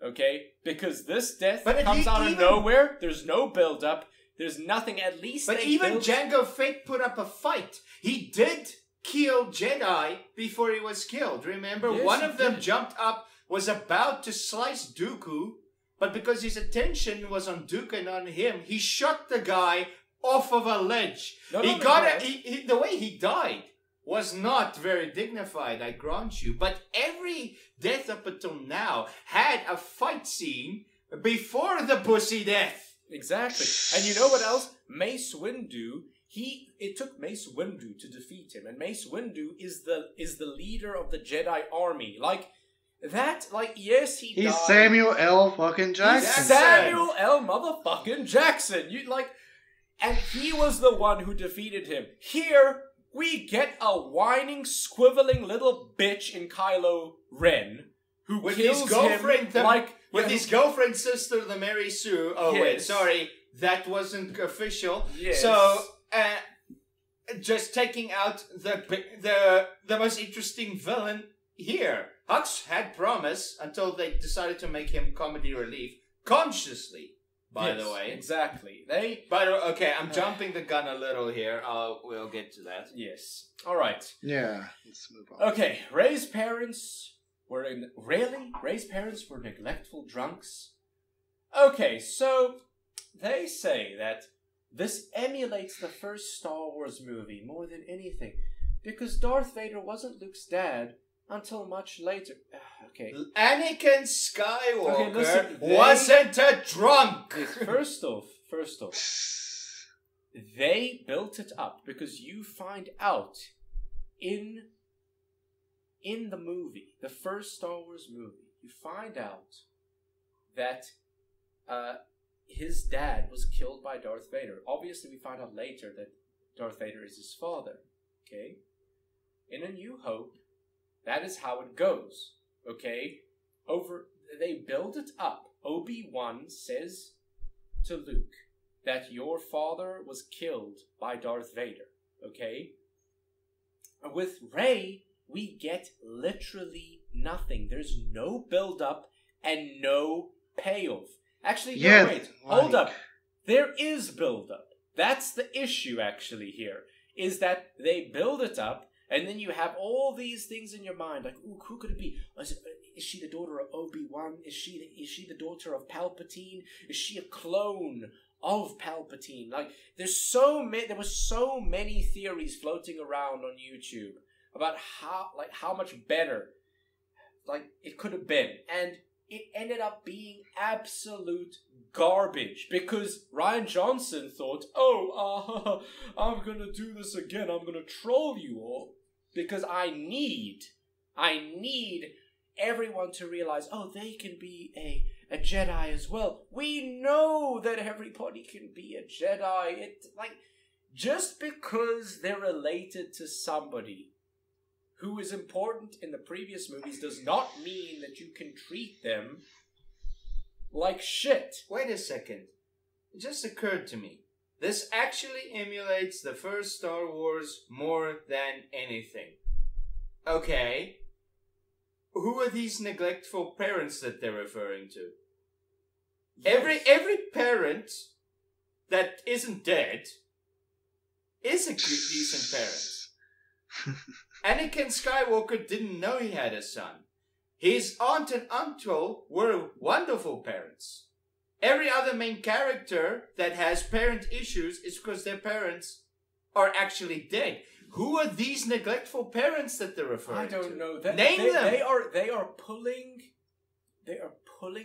Okay? Because this death But comes out of even- nowhere, there's no build-up, there's nothing, at least But they even built- Jango Fett put up a fight. He did kill Jedi before he was killed. Remember? Yes, One he of them did. jumped up, was about to slice Dooku, but because his attention was on Dooku and on him, he shot the guy off of a ledge. No, he no, no, got no. it. The way he died was not very dignified, I grant you. But every death up until now had a fight scene before the pussy death. Exactly. And you know what else? Mace Windu, it took Mace Windu to defeat him, and Mace Windu is the leader of the Jedi army. Yes, he He's died. Samuel L. fucking He's Jackson. Samuel L. motherfucking Jackson. And he was the one who defeated him. Here, we get a whining, squiveling little bitch in Kylo Ren who With kills his girlfriend, him with his girlfriend sister, the Mary Sue. Oh wait, Yes. sorry, that wasn't official. Yes. So, just taking out the most interesting villain here. Hux had promise until they decided to make him comedy relief consciously. By Yes, the way, exactly. okay, I'm jumping the gun a little here. We'll get to that. Yes. All right. Yeah, let's move on. Okay. Ray's parents were Ray's parents were neglectful drunks. Okay, so they say that this emulates the first Star Wars movie more than anything, because Darth Vader wasn't Luke's dad until much later. Okay. Anakin Skywalker Okay, listen, wasn't a drunk. Yes, first off, they built it up because you find out in the movie, the first Star Wars movie, you find out that his dad was killed by Darth Vader. Obviously, we find out later that Darth Vader is his father. Okay? In A New Hope, that is how it goes. Okay? They build it up. Obi-Wan says to Luke that your father was killed by Darth Vader, okay? With Rey, we get literally nothing. There's no build-up and no payoff. Actually, no, wait. Hold up. There is build-up. That's the issue, actually, here. Is that they build it up, and then you have all these things in your mind. Like, ooh, who could it be? Is she the daughter of Obi-Wan? Is she the daughter of Palpatine? Is she a clone of Palpatine? Like, there were so many theories floating around on YouTube about how much better, like, it could have been. And it ended up being absolute garbage because Rian Johnson thought, I'm gonna do this again. I'm gonna troll you all because I need everyone to realize, they can be a Jedi as well. We know that everybody can be a Jedi. Just because they're related to somebody who is important in the previous movies does not mean that you can treat them like shit. Wait a second. It just occurred to me. This actually emulates the first Star Wars more than anything. Okay. Who are these neglectful parents that they're referring to? Yes. Every parent that isn't dead is a decent parent. Anakin Skywalker didn't know he had a son. His aunt and uncle were wonderful parents. Every other main character that has parent issues is because their parents are actually dead. Who are these neglectful parents that they're referring to? I don't know. Name them. They are pulling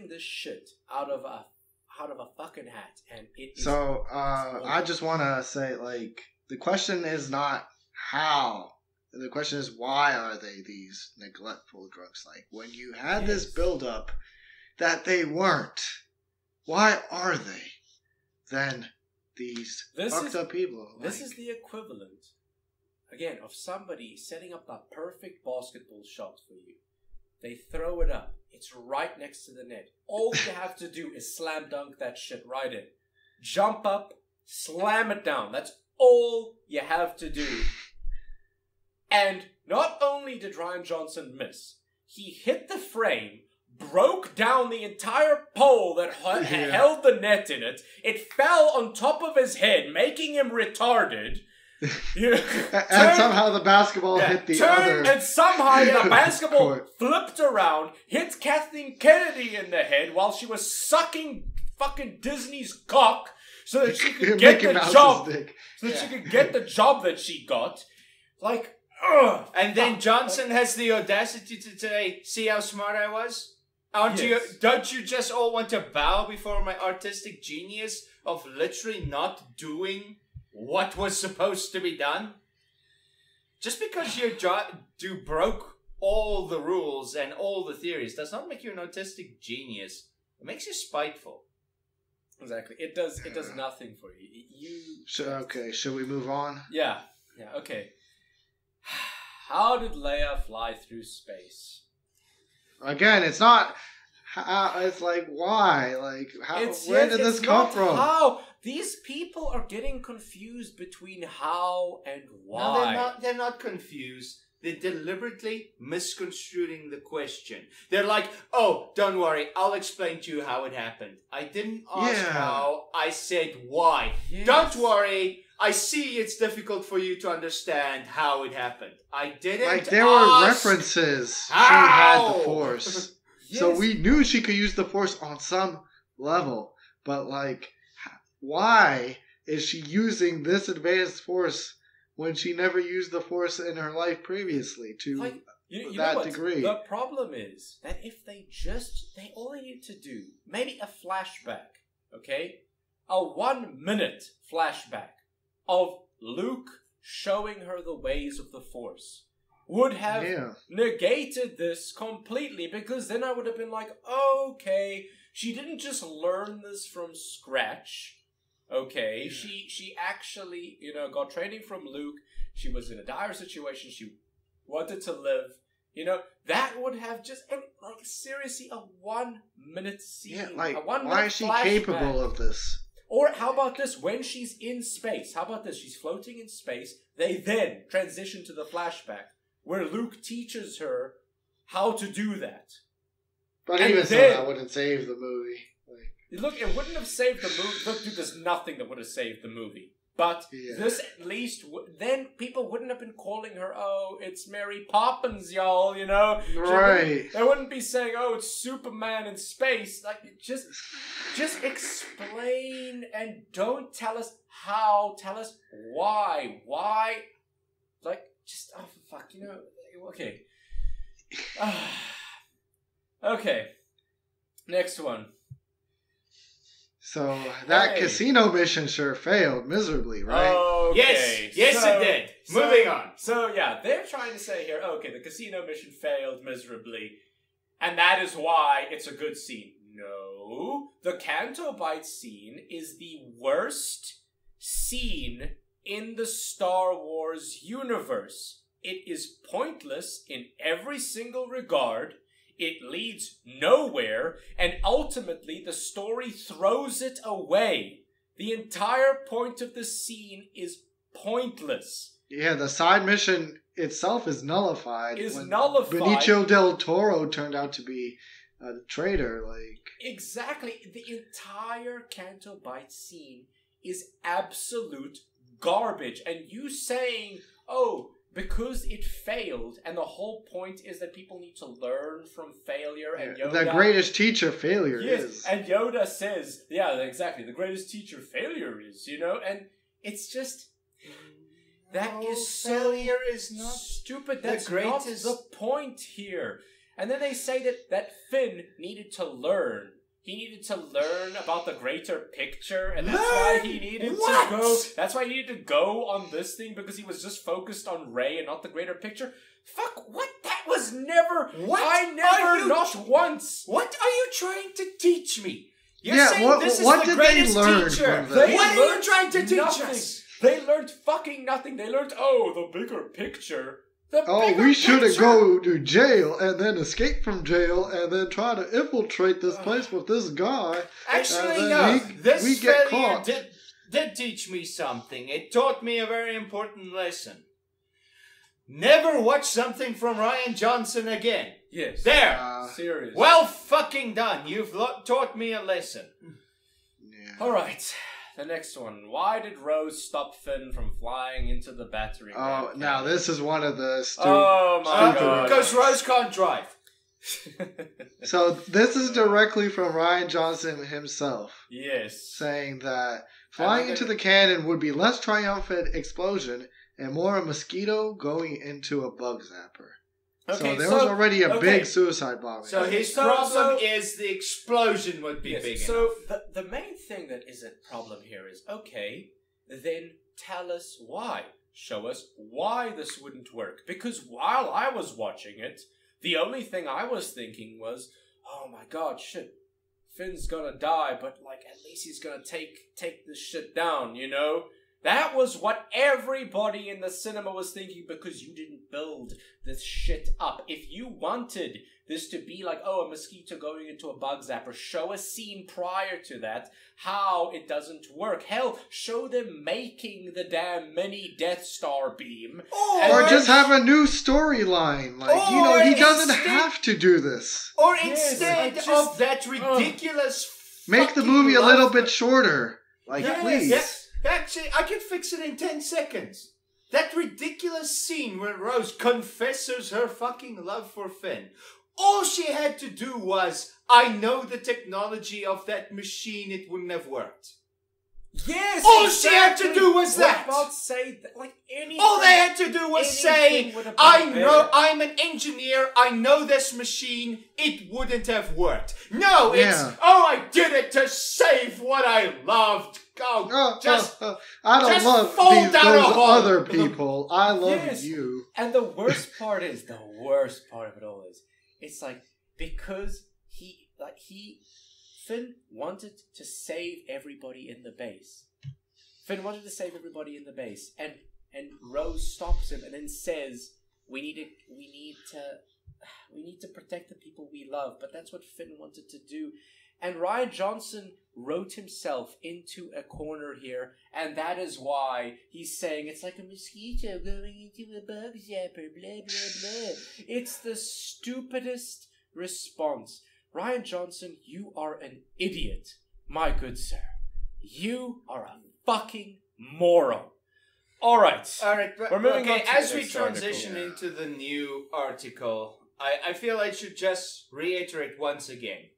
this shit out of a fucking hat, and it is. So I just want to say, like, the question is not how. The question is, why are they these neglectful drugs? Like, when you had this build-up that they weren't, why are they then these fucked up people? This is the equivalent, again, of somebody setting up the perfect basketball shot for you. They throw it up. It's right next to the net. All you have to do is slam dunk that shit right in. Jump up, slam it down. That's all you have to do. And not only did Rian Johnson miss, he hit the frame, broke down the entire pole that held the net in it. It fell on top of his head, making him retarded. And somehow the basketball hit the other. And somehow the basketball flipped around, hit Kathleen Kennedy in the head while she was sucking fucking Disney's cock so that she could get the job. So that she could get the job that she got. Like, and then Johnson has the audacity to say, "See how smart I was? Don't you just all want to bow before my artistic genius of literally not doing what was supposed to be done? Just because you broke all the rules and all the theories does not make you an artistic genius. It makes you spiteful." Exactly. It does nothing for you. Okay, should we move on? Yeah, okay. How did Leia fly through space? Again, it's not how. It's like, why? Like, how? Where did this come from? How? These people are getting confused between how and why. No, they're not confused. They're deliberately misconstruing the question. They're like, "Oh, don't worry, I'll explain to you how it happened. I didn't ask how, I said why. Yes. Don't worry, I see it's difficult for you to understand how it happened. I didn't Like, there were references how? She had the Force. Yes. So we knew she could use the Force on some level. But, like, why is she using this advanced Force when she never used the Force in her life previously to that degree? The problem is that if all they need to do, maybe a flashback, okay? A 1 minute flashback of Luke showing her the ways of the Force would have negated this completely, because then I would have been like, okay, she didn't just learn this from scratch. Okay, she actually, got training from Luke. She was in a dire situation. She wanted to live. That would have just, seriously, a 1 minute scene. Yeah, like, a 1 minute why is she flashback. capable of this? Or how about this? When she's in space, how about this? She's floating in space. They then transition to the flashback where Luke teaches her how to do that. But And even so, then- that wouldn't save the movie. Look, it wouldn't have saved the movie. Look, dude, there's nothing that would have saved the movie. But Yeah. this at least, then people wouldn't have been calling her, oh, it's Mary Poppins, y'all, you know? Right. They wouldn't be saying, oh, it's Superman in space. Like, just explain and don't tell us how. Tell us why. Why? Like, just, oh, fuck, you know? Okay. Okay. Next one. So that Hey. casino mission sure failed miserably, right? Okay. Yes, it did. Moving on. So, yeah, they're trying to say here, okay, the casino mission failed miserably, and that is why it's a good scene. No. The Canto Bight scene is the worst scene in the Star Wars universe. It is pointless in every single regard. It leads nowhere, and ultimately the story throws it away. The entire point of the scene is pointless. Yeah, the side mission itself is nullified. Is when nullified. Benicio del Toro turned out to be a traitor. Like, Exactly. The entire Canto Bight scene is absolute garbage. And you saying, oh, because it failed, and the whole point is that people need to learn from failure, and Yoda... the greatest teacher failure Yes, is. and Yoda says, yeah, exactly, the greatest teacher failure is, you know? And it's just... That is so failure is not stupid. the That's greatest- not the point here. And then they say that Finn needed to learn. He needed to learn about the greater picture, and that's why he needed What? to go. That's why he needed to go on this thing, because he was just focused on Rey and not the greater picture. Fuck, what? That was never. What I are never, you- not once. What are you trying to teach me? You're Yeah, saying what- this is what the did they greatest learn teacher. from this? What are you learned trying to teach nothing. us? They learned fucking nothing. They learned, oh, the bigger picture. The Oh, bigger we shouldn't picture. go to jail and then escape from jail and then try to infiltrate this place with this guy. Actually, then no. we This get failure caught. did teach me something. It taught me a very important lesson. Never watch something from Ryan Johnson again. Yes. There. Serious. Well fucking done. You've taught me a lesson. Yeah. All right. The next one. Why did Rose stop Finn from flying into the battery? Oh, rack now cannon? this is one of the Oh my god. Because Rose can't drive. So this is directly from Ryan Johnson himself, Yes. saying that flying into the cannon would be less triumphant explosion and more a mosquito going into a bug zapper. Okay, so there was already a okay. big suicide bombing. So Okay, his so- problem so- is the explosion would be Yes, big so enough. the main thing that is a problem here is, okay, then tell us why. Show us why this wouldn't work. Because while I was watching it, the only thing I was thinking was, oh my god, shit, Finn's gonna die, but like at least he's gonna take this shit down, you know? That was what everybody in the cinema was thinking, because you didn't build this shit up. If you wanted this to be like, oh, a mosquito going into a bug zapper, show a scene prior to that, how it doesn't work. Hell, show them making the damn mini Death Star beam. or just have a new storyline. Like, you know, Or he doesn't instead- have to do this. Or Yes, instead I just- of that ridiculous Make the fucking movie a little love- bit shorter. Like, Yes. please. Yes. Actually, I can fix it in 10 seconds. That ridiculous scene where Rose confesses her fucking love for Finn. All she had to do was, I know the technology of that machine, it wouldn't have worked. Yes! All she had to do was What that. about say that? Like anything. All they had to do was say, anything would have been I better. know, I'm an engineer, I know this machine, it wouldn't have worked. No, it's, Yeah. oh, I did it to save what I loved. Oh, just, I don't just love fall these, down a those hole. other people. I love Yes. you. And the worst part is, the worst part of it all is, it's like, because Finn wanted to save everybody in the base. Finn wanted to save everybody in the base, and Rose stops him and then says, we need to protect the people we love. But that's what Finn wanted to do. And Ryan Johnson wrote himself into a corner here, and that is why he's saying it's like a mosquito going into a bug zapper, blah, blah, blah. It's the stupidest response. Ryan Johnson, you are an idiot, my good sir. You are a fucking moron. All right, but, we're moving on to as the we next transition article. into the new article, I feel I should just reiterate once again.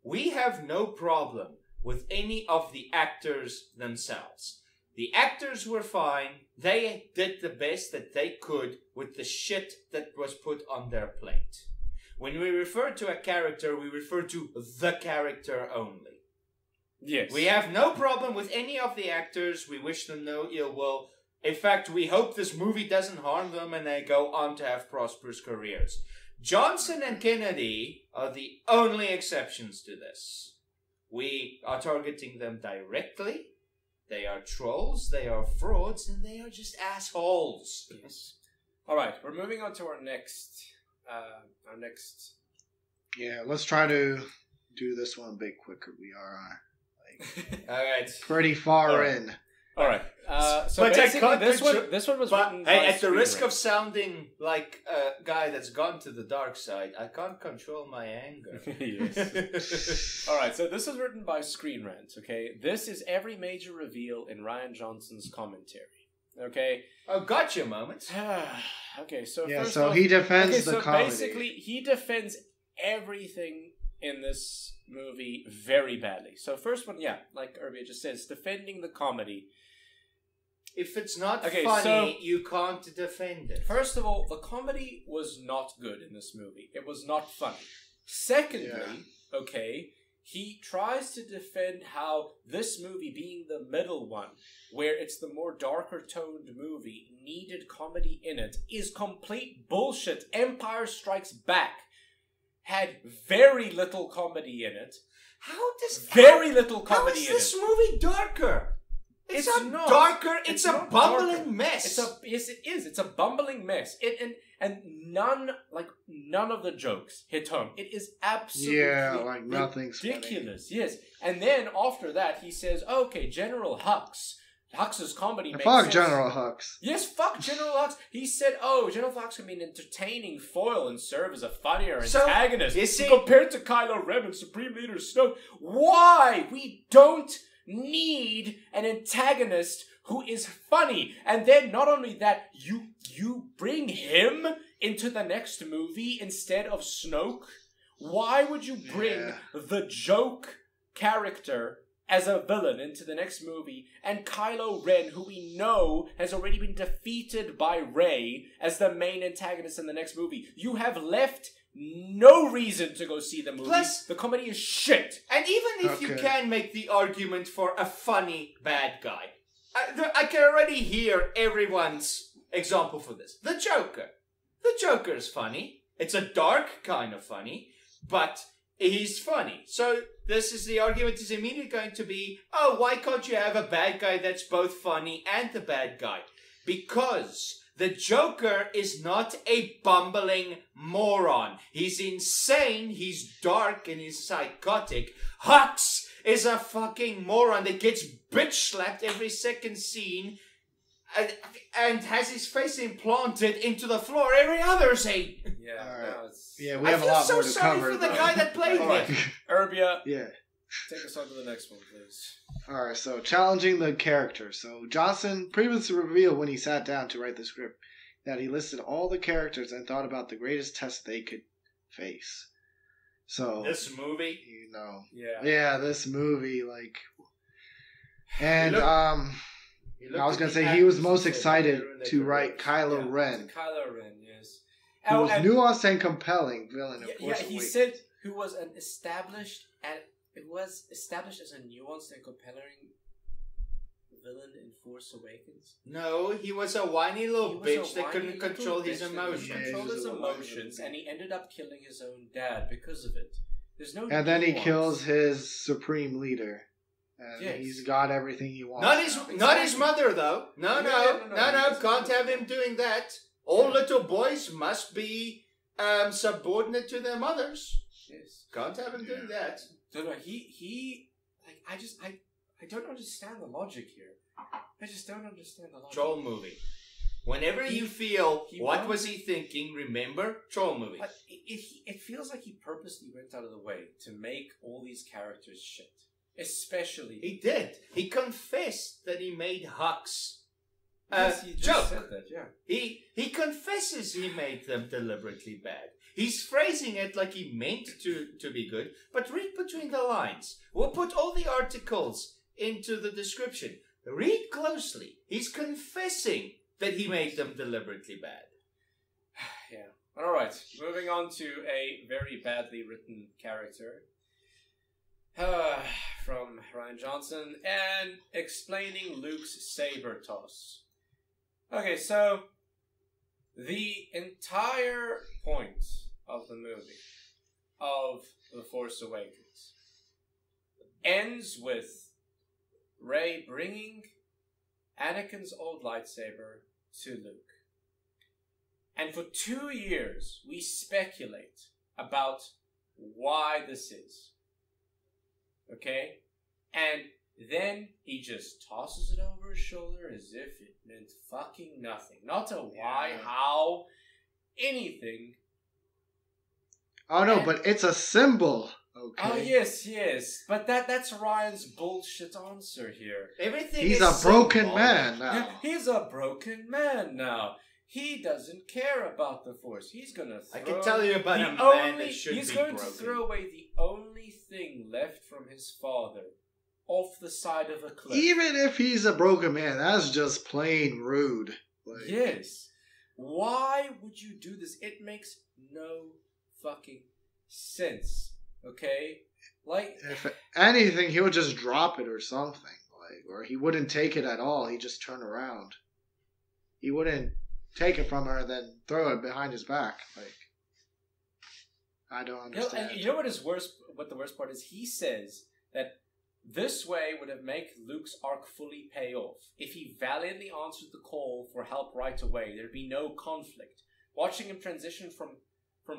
We have no problem with any of the actors themselves. The actors were fine. They did the best that they could with the shit that was put on their plate. When we refer to a character, we refer to the character only. Yes. We have no problem with any of the actors. We wish them no ill will. In fact, we hope this movie doesn't harm them and they go on to have prosperous careers. Johnson and Kennedy are the only exceptions to this. We are targeting them directly. They are trolls, they are frauds, and they are just assholes. Yes. All right, we're moving on to our next. Yeah, let's try to do this one a bit quicker. We are All right. pretty far All right. in. All right. So But I basically, can't this one was But written hey, by at the risk screenwriters. of sounding like a guy that's gone to the dark side, I can't control my anger. Yes. All right. So this is written by Screen Rant. Okay. This is every major reveal in Ryan Johnson's commentary. Okay. Oh, gotcha moment. Okay. So Yeah, first so off, he defends okay, the so comedy. basically, he defends everything in this movie very badly. So first one, yeah, like Irvia just says, defending the comedy. If it's not Okay, funny, so- you can't defend it. First of all, the comedy was not good in this movie. It was not funny. Secondly, okay, he tries to defend how this movie, being the middle one, where it's the more darker toned movie, needed comedy in it, is complete bullshit. Empire Strikes Back had very little comedy in it. How does Very little How comedy is in this it. movie darker? It's It's not not. darker. It's a not bumbling darker. mess. Yes, it is. It's a bumbling mess. And none of the jokes hit home. It is absolutely nothing's funny. ridiculous. Yes. And then after that, he says, "Okay, General Hux's comedy makes Fuck sense." General Hux. Yes, fuck General Hux. He said, "Oh, General Hux can be an entertaining foil and serve as a funnier So, antagonist." you see- Compared to Kylo Ren and Supreme Leader Snoke, why we don't need an antagonist who is funny. And then not only that, you bring him into the next movie instead of Snoke. Why would you bring the joke character as a villain into the next movie, and Kylo Ren, who we know has already been defeated by Rey, as the main antagonist in the next movie? You have left no reason to go see the movie. Plus- the comedy is shit. And even if you Okay. can make the argument for a funny bad guy, I can already hear everyone's example for this. The Joker. The Joker is funny. It's a dark kind of funny, but he's funny. So this is the argument is immediately going to be, oh, why can't you have a bad guy that's both funny and the bad guy? Because the Joker is not a bumbling moron. He's insane, he's dark, and he's psychotic. Hux is a fucking moron that gets bitch slapped every second scene and has his face implanted into the floor every other scene. Yeah, Alright. no, it's... Yeah, we I have a feel lot so more to sorry cover. for the though. guy that played Alright. him. Urbia, Yeah. take us on to the next one, please. All right, so challenging the character. So Johnson previously revealed when he sat down to write the script that he listed all the characters and thought about the greatest test they could face. So This movie. you know, Yeah. this movie, like, and Look- I was gonna say he was most excited to write Kylo Ren, Kylo Ren, yes. who was and- nuanced and compelling villain. Of yeah, course, he said who was an established and it was established as a nuanced and compelling villain in Force Awakens. No, he was a whiny little He was bitch a that whiny couldn't little control his bitch that emotions. couldn't Yeah, control he was his a whiny emotions, little and he ended up killing his own dad because of it. There's no. and then he nuance. kills his supreme leader, and Yes. he's got everything he wants. Not his, now. not his mother though. No, No, no, can't have him doing that. All little boys must be subordinate to their mothers. Yes. Can't have him doing that. No, he, like, I don't understand the logic here. I just don't understand the logic. Troll movie. Whenever you feel, what was he thinking, remember, troll movie. But it feels like he purposely went out of the way to make all these characters shit. Especially... He did. He confessed that he made Hux yes, he just said that, yeah. He confesses he made them deliberately bad. He's phrasing it like he meant to be good, but read between the lines. We'll put all the articles into the description. Read closely. He's confessing that he made them deliberately bad. Yeah. Alright, moving on to a very badly written character. From Ryan Johnson, and explaining Luke's saber toss. Okay, so the entire point of the movie, of The Force Awakens, ends with Rey bringing Anakin's old lightsaber to Luke. And for 2 years, we speculate about why this is. Okay? And then he just tosses it over his shoulder as if it meant fucking nothing. Not a why, how, anything. Oh no, but it's a symbol. Okay. Oh yes. But that's Ryan's bullshit answer here. Everything He's is a broken symbolic. man now. Yeah, he's a broken man now. He doesn't care about the Force. He's gonna throw... I can tell you about a man that should be broken. He's going to throw away the only thing left from his father off the side of a cliff. Even if he's a broken man, that's just plain rude. Like, yes. Why would you do this? It makes no fucking sense. Okay? Like... if anything, he would just drop it or something. Like, or he wouldn't take it at all. He'd just turn around. He wouldn't take it from her and then throw it behind his back. Like, I don't understand. You know what is worse? What the worst part is? He says that this way would have made Luke's arc fully pay off. If he valiantly answered the call for help right away, there'd be no conflict. Watching him transition from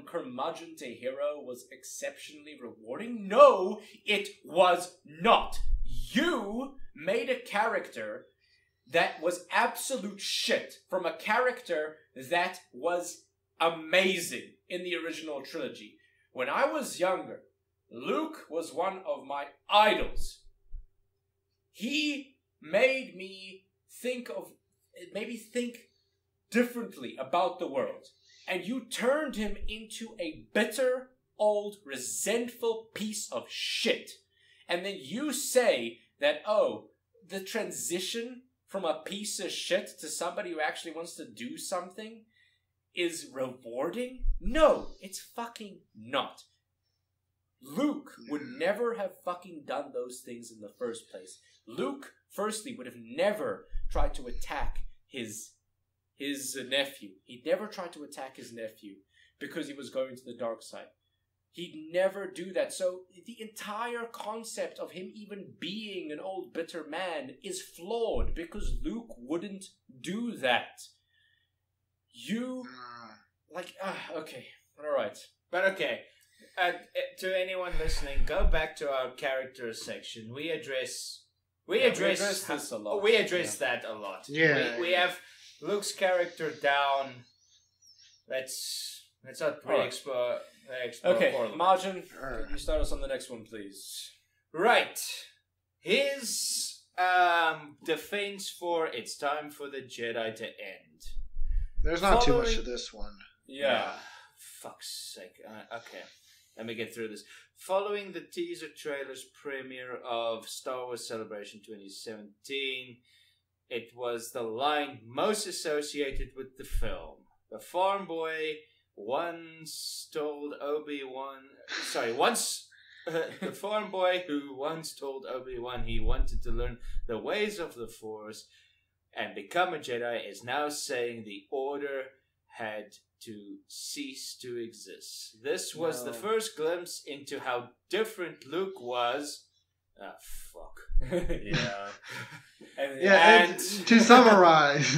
curmudgeon to hero was exceptionally rewarding. No, it was not. You made a character that was absolute shit from a character that was amazing in the original trilogy. When I was younger, Luke was one of my idols. He made me think differently about the world. And you turned him into a bitter, old, resentful piece of shit. And then you say that, oh, the transition from a piece of shit to somebody who actually wants to do something is rewarding? No, it's fucking not. Luke would never have fucking done those things in the first place. Luke, firstly, would have never tried to attack his nephew. He'd never tried to attack his nephew because he was going to the dark side. He'd never do that. So the entire concept of him even being an old bitter man is flawed because Luke wouldn't do that. Okay, all right. But okay, to anyone listening, go back to our characters section. We address this a lot. We address that a lot. Yeah. We have Luke's character down. Let's not explore. Okay, Margin, can you start us on the next one, please? Right. His defense for it's time for the Jedi to end. There's not too much to this one. Yeah. Fuck's sake. Okay. Let me get through this. Following the teaser trailer's premiere of Star Wars Celebration 2017, it was the line most associated with the film. The farm boy once told Obi-Wan... the farm boy who once told Obi-Wan he wanted to learn the ways of the Force and become a Jedi is now saying the Order had to cease to exist. This was the first glimpse into how different Luke was. Ah, fuck. Yeah. And to summarize,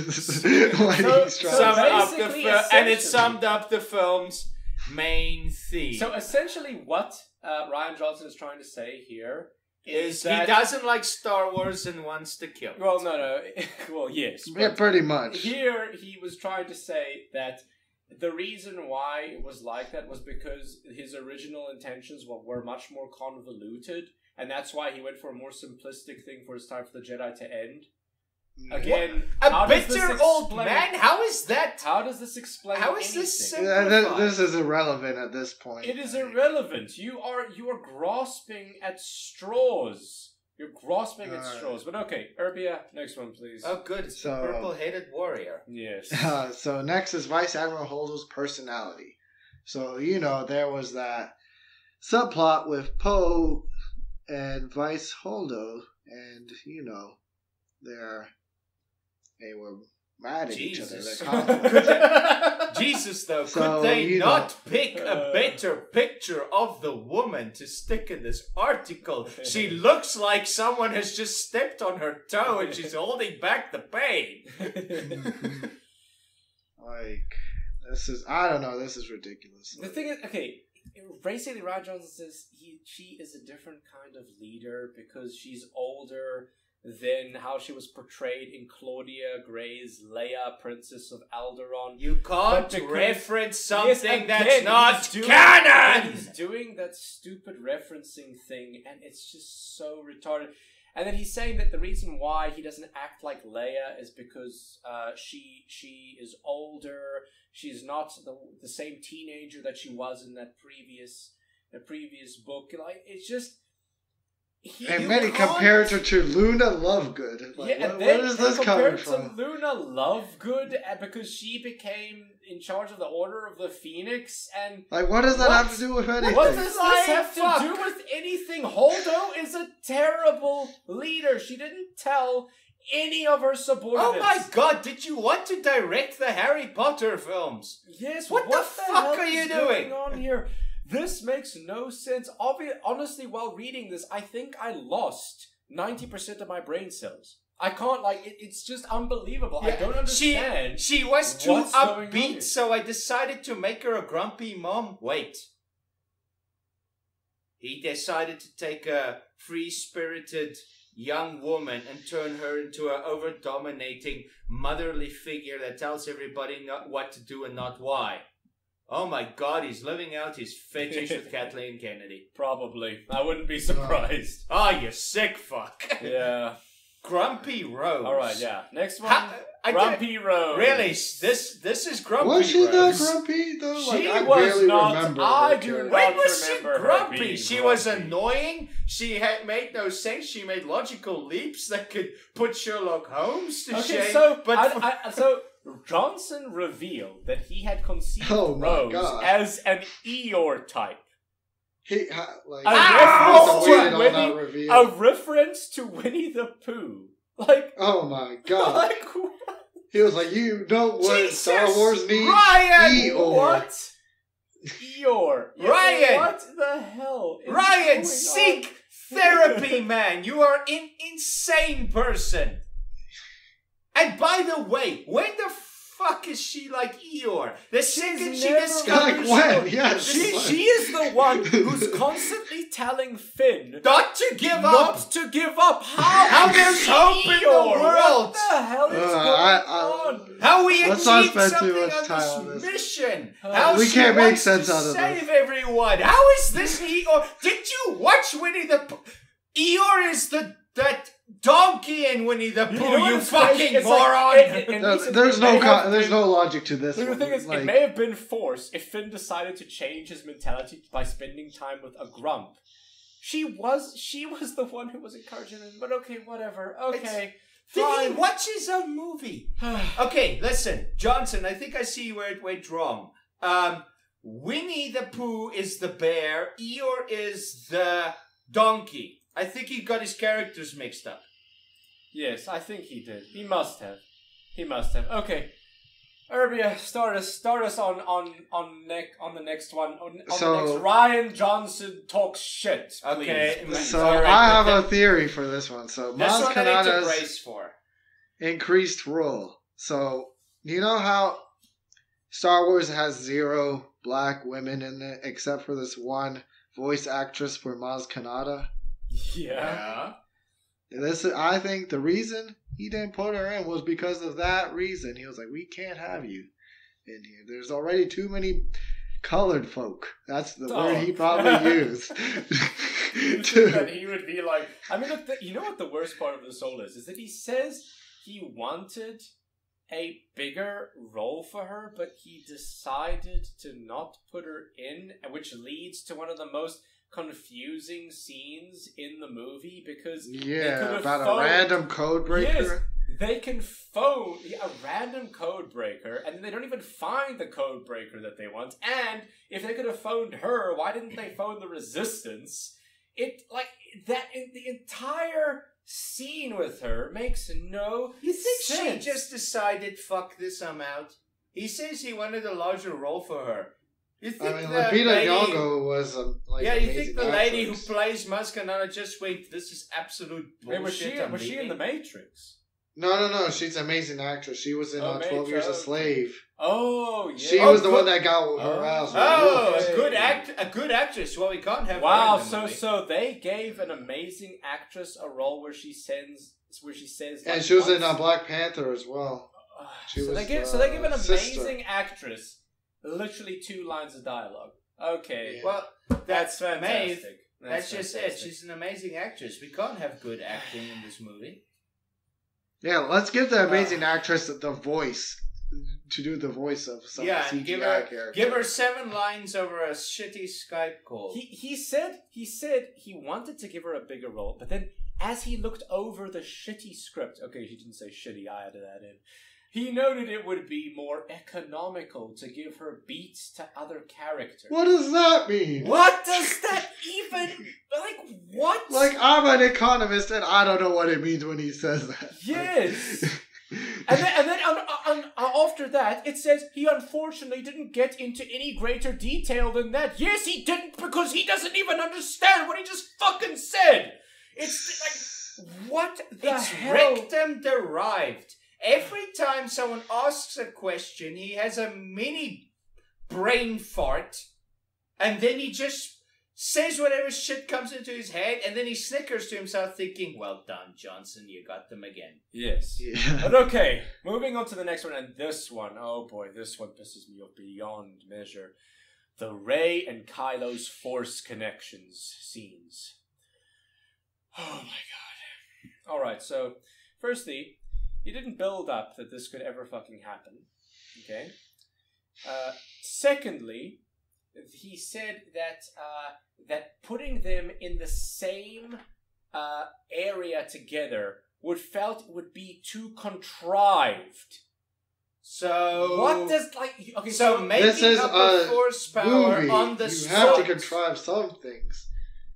it summed up the film's main theme. So essentially, what Ryan Johnson is trying to say here Is that... he doesn't like Star Wars and wants to kill it. Well, no. Well, yes. Yeah, pretty much. Here, he was trying to say that the reason why it was like that was because his original intentions were much more convoluted, and that's why he went for a more simplistic thing for his time for the Jedi to end. Again, a bitter old man? How is that? How does this explain How is this anything? simplified? This is irrelevant at this point. It is irrelevant. You are grasping at straws. You're grasping at straws. But okay, Urbia, next one, please. Oh, good. It's the purple-headed warrior. Yes. So next is Vice Admiral Holdo's personality. So, there was that subplot with Poe and Vice Holdo, and, they were mad at each other. Jesus, though, So, could they not pick a better picture of the woman to stick in this article? She looks like someone has just stepped on her toe and she's holding back the pain. I don't know, this is ridiculous. The thing is, okay, basically Ryan Johnson says she is a different kind of leader because she's older than how she was portrayed in Claudia Gray's Leia, Princess of Alderaan. You can't reference something that's not canon! canon! He's doing that stupid referencing thing, and it's just so retarded. And then he's saying that the reason why he doesn't act like Leia is because she is older. She's not the same teenager that she was in that previous book. Like, it's just... And many compared her to Luna Lovegood. Like, yeah, where is this coming from? Compared to Luna Lovegood because she became in charge of the Order of the Phoenix, and like, what does that have to do with anything? What does this have to do with anything? Holdo is a terrible leader. She didn't tell any of her subordinates. Oh my god, did you want to direct the Harry Potter films? Yes, what the fuck are you doing? Going on here? This makes no sense. Honestly, while reading this, I think I lost 90% of my brain cells. I can't, it's just unbelievable. Yeah, I don't understand. She was too upbeat, so I decided to make her a grumpy mom. Wait. He decided to take a free-spirited young woman and turn her into an over-dominating motherly figure that tells everybody what to do and not why. Oh my god, he's living out his fetish with Kathleen Kennedy. Probably. I wouldn't be surprised. Oh, you sick fuck. Yeah. Grumpy Rose. Alright, yeah. Next one. Grumpy Rose. Really? This is Grumpy Rose. Was she that grumpy, though? She was not. I do not When was she remember grumpy? She was annoying. She had made no sense. She made logical leaps that could put Sherlock Holmes to shame. So Johnson revealed that he had conceived Rose as an Eeyore type. A reference to Winnie the Pooh. Like, oh my god. Like, he was like, you know what Star Wars needs? Ryan! Eeyore. What? Eeyore. Ryan! What the hell is Ryan, seek therapy, man. You are an insane person. And by the way, when the fuck is she like Eeyore? The second she discovers... Like when? Yeah, she is the one who's constantly telling Finn... Not to give up! Not to give up! How there's hope in the world! What the hell is going on? How we achieved something on this mission! How we can't make sense out of this. Save everyone! How is this Eeyore? Did you watch Winnie the Pooh? Eeyore is that donkey in Winnie the Pooh, you fucking moron! There's no logic to this. The thing is, it may have been forced if Finn decided to change his mentality by spending time with a grump. She was the one who was encouraging him, but okay, whatever. Okay. Did he watch his own movie? Okay, listen, Johnson, I think I see where it went wrong. Winnie the Pooh is the bear, Eeyore is the donkey. I think he got his characters mixed up. Yes, I think he did. He must have. Okay. Urbia, start us on the next one. On the next Ryan Johnson talks shit. Please. Okay. So I have a theory for this one. So Maz Kanata's increased role. So you know how Star Wars has 0 black women in it, except for this one voice actress for Maz Kanata. Yeah. I think the reason he didn't put her in was because of that reason. He was like, we can't have you in here. There's already too many colored folk. That's the word he probably used. That he would be like, I mean, look, you know what the worst part of this whole is that he says he wanted a bigger role for her, but he decided to not put her in, which leads to one of the most confusing scenes in the movie because about a random code breaker. Yes, they can phone a random code breaker, and then they don't even find the code breaker that they want. And if they could have phoned her, why didn't they phone the Resistance? It like that. The entire scene with her makes no You think sense. she just decided, fuck this, I'm out? He says he wanted a larger role for her. You think Lupita Nyong'o was you think the lady who actress. plays Maz Kanata just wait, this is absolute bullshit. Was she in The Matrix? No, she's an amazing actress. She was in 12 Years a Slave. Oh, yeah. She was the one that got her ass. A good actress. Well, we can't have Wow, her in the movie. so they gave an amazing actress a role where she says And she was in Black Panther as well. They give an sister. amazing actress literally 2 lines of dialogue. Okay. Yeah. Well, That's fantastic. Maeve, that's just it. fantastic. She's an amazing actress. We can't have good acting in this movie. Yeah, let's give the amazing actress the voice to do the voice of some CGI character. Give her 7 lines over a shitty Skype call. He said he wanted to give her a bigger role, but then as he looked over the shitty script, okay, he didn't say shitty, I added that in. He noted it would be more economical to give her beats to other characters. What does that mean? What does that even what? Like, I'm an economist and I don't know what it means when he says that. Yes. And then after that, it says he unfortunately didn't get into any greater detail than that. Yes, he didn't, because he doesn't even understand what he just fucking said. It's like, what the hell? Rectum derived. Every time someone asks a question, he has a mini brain fart, and then he just says whatever shit comes into his head, and then he snickers to himself thinking, well done, Johnson, you got them again. Yes. Yeah. But okay, moving on to the next one, and this one, oh boy, this one pisses me off beyond measure. The Rey and Kylo's Force connections scenes. Oh my god. Alright, so, firstly, he didn't build up that this could ever fucking happen. Okay? Secondly, he said that putting them in the same area together would be too contrived. So What does so making This is up a force power movie. on the You have to spot. contrive some things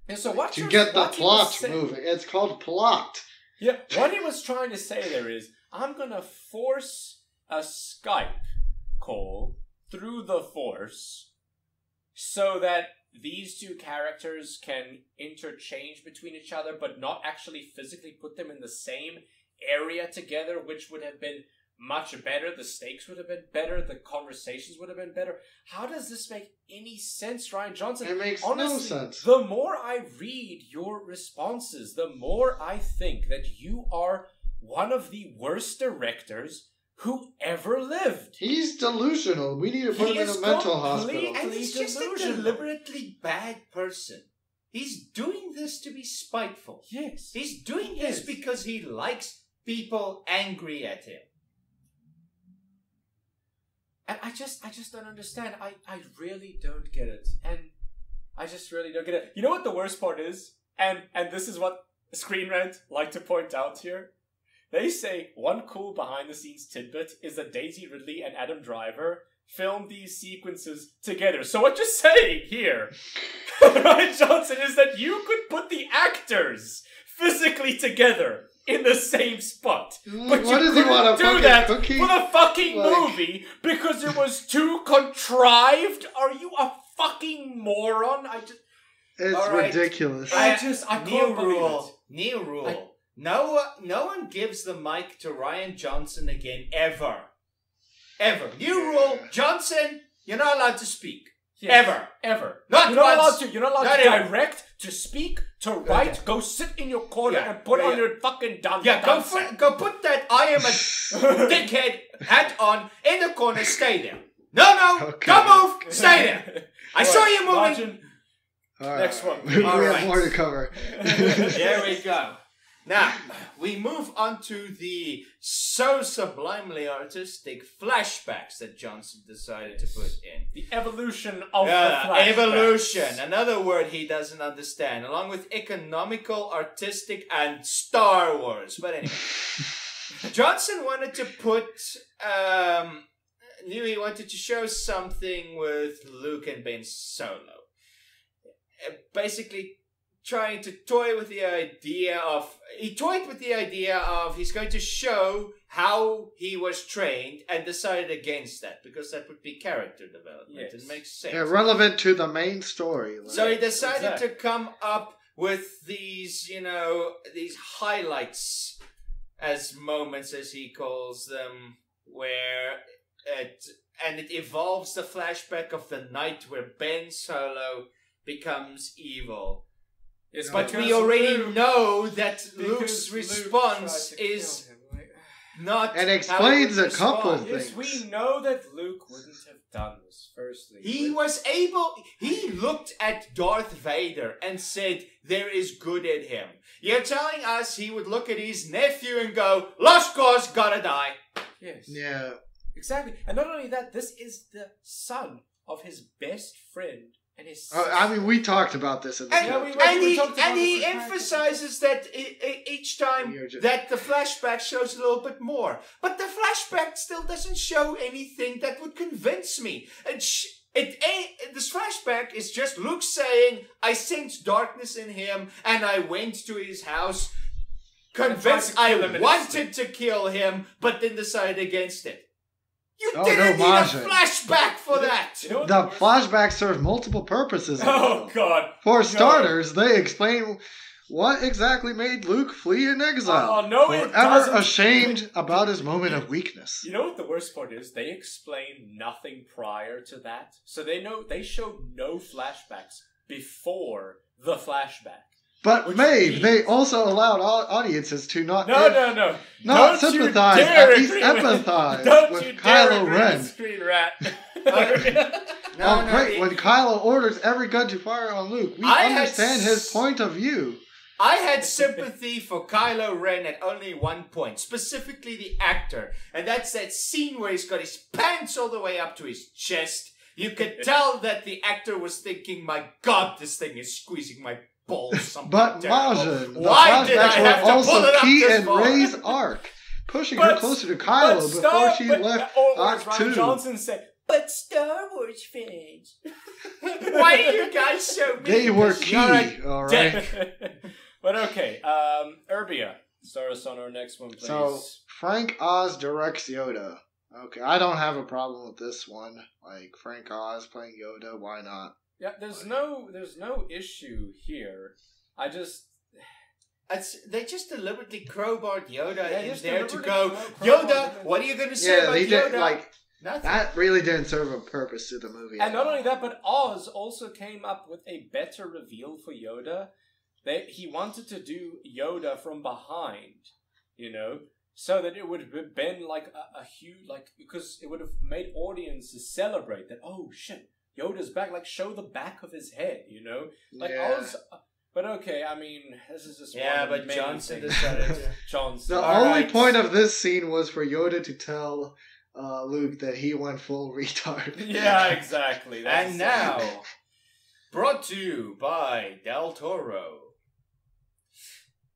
and so what to you're- get the what he was plot saying- moving. It's called plot. Yeah, what he was trying to say there is, I'm gonna force a Skype call through the Force so that these 2 characters can interchange between each other, but not actually physically put them in the same area together, which would have been much better. The stakes would have been better. The conversations would have been better. How does this make any sense, Ryan Johnson? It makes Honestly, no sense. The more I read your responses, the more I think that you are one of the worst directors who ever lived. He's delusional. We need to put He him in is a mental completely- hospital. And he's just a delusional. deliberately bad person. He's doing this to be spiteful. Yes. He's doing this Yes. because he likes people angry at him. And I just don't understand. I really don't get it. And I just really don't get it. You know what the worst part is? And this is what Screen Rant like to point out here. They say one cool behind-the-scenes tidbit is that Daisy Ridley and Adam Driver filmed these sequences together. So what you're saying here, Ryan Johnson, is that you could put the actors physically together in the same spot. But What you does he couldn't want, a do fucking that cookie? for the fucking Like- movie because it was too contrived. Are you a fucking moron? It's All right. ridiculous. I can't New believe rule. it. New rule. No one gives the mic to Ryan Johnson again, ever. Ever. New rule. Johnson, you're not allowed to speak. Yes. Ever. Not Not you're not once. allowed to. You're not allowed Not to even. direct, to speak, to write. Okay. Go sit in your corner Yeah. and put Yeah. on your fucking dance. Yeah, go put that I am a dickhead hat on in the corner. Stay there. No, Okay. don't move. Stay there. I saw you moving. Margin. All right. Next one. we All have right. more to cover. There we go. Now, we move on to the so sublimely artistic flashbacks that Johnson decided to put in. The evolution of the flashbacks. Evolution, another word he doesn't understand, along with economical, artistic, and Star Wars. But anyway, Johnson wanted to put, knew he wanted to show something with Luke and Ben Solo. Basically, trying to toy with the idea of, he's going to show how he was trained and decided against that because that would be character development. Yes. It makes sense. Yeah, relevant to the main story. So he decided Exactly. to come up with these, these highlights as moments, as he calls them, where it evolves the flashback of the night where Ben Solo becomes evil. Yes, But because we already Luke- know that because Luke's Luke response tried to is kill him, like- not And how he explains would a couple respond. of Yes, things. we know that Luke wouldn't have done this. Firstly, He looked at Darth Vader and said, there is good in him. You're telling us he would look at his nephew and go, lost cause, gotta die. Yes. Yeah. Exactly. And not only that, this is the son of his best friend and his I mean, we talked about this in the And, Yeah, show. we and talked about he this in emphasizes that each time You're just- that the flashback shows a little bit more. But the flashback still doesn't show anything that would convince me. This flashback is just Luke saying, I sensed darkness in him and I went to his house convinced tried to kill him I in wanted to kill him, but then decided against it. You Oh, didn't no, need a Margin. flashback for that! You know what The worst- flashback serves multiple purposes. Oh God! For starters, they explain what exactly made Luke flee in exile. Oh, no, it Forever doesn't. ashamed about his moment of weakness. You know what the worst part is? They explain nothing prior to that, so they showed no flashbacks before the flashback. But Which Maeve, means- they also allowed audiences to not No. not Don't you sympathize, dare at least agree with- empathize Don't with you dare Kylo agree Ren. with Screen Rat. Oh, great! When Kylo orders every gun to fire on Luke, we I had understand his s- point of view. I had sympathy for Kylo Ren at only one point, specifically the actor, and that's that scene where he's got his pants all the way up to his chest. You could tell that the actor was thinking, my God, this thing is squeezing my balls. Something But terrible. Majin, the Why did I flashbacks have were to pull also it up key this in far? Rey's arc, pushing But- her closer to Kylo before she left or as Act Ryan 2. Johnson said, but Star Wars fans. Why are you guys so mean? They were 'Cause key, you're a alright? dick. But okay, Urbia, start us on our next one, please. So, Frank Oz directs Yoda. Okay, I don't have a problem with this one. Like, Frank Oz playing Yoda, why not? Yeah, there's no issue here. I just They just deliberately crowbarred Yoda Yeah, in just there to deliberately go, crowbarred Yoda, him. what are you going to say Yeah, about they Yoda? did, like, Nothing. that really didn't serve a purpose to the movie. and at not all. only that, but Oz also came up with a better reveal for Yoda. He wanted to do Yoda from behind, so that it would have been like a huge, like, because it would have made audiences celebrate that, oh shit, Yoda's back, like show the back of his head, like Yeah. Oz. But okay, I mean, this is just Yeah, one of but many Johnson things. decided to. Johnson. The All only right. point of this scene was for Yoda to tell Luke that he went full retard. Yeah, exactly. That's And now, brought to you by Del Toro.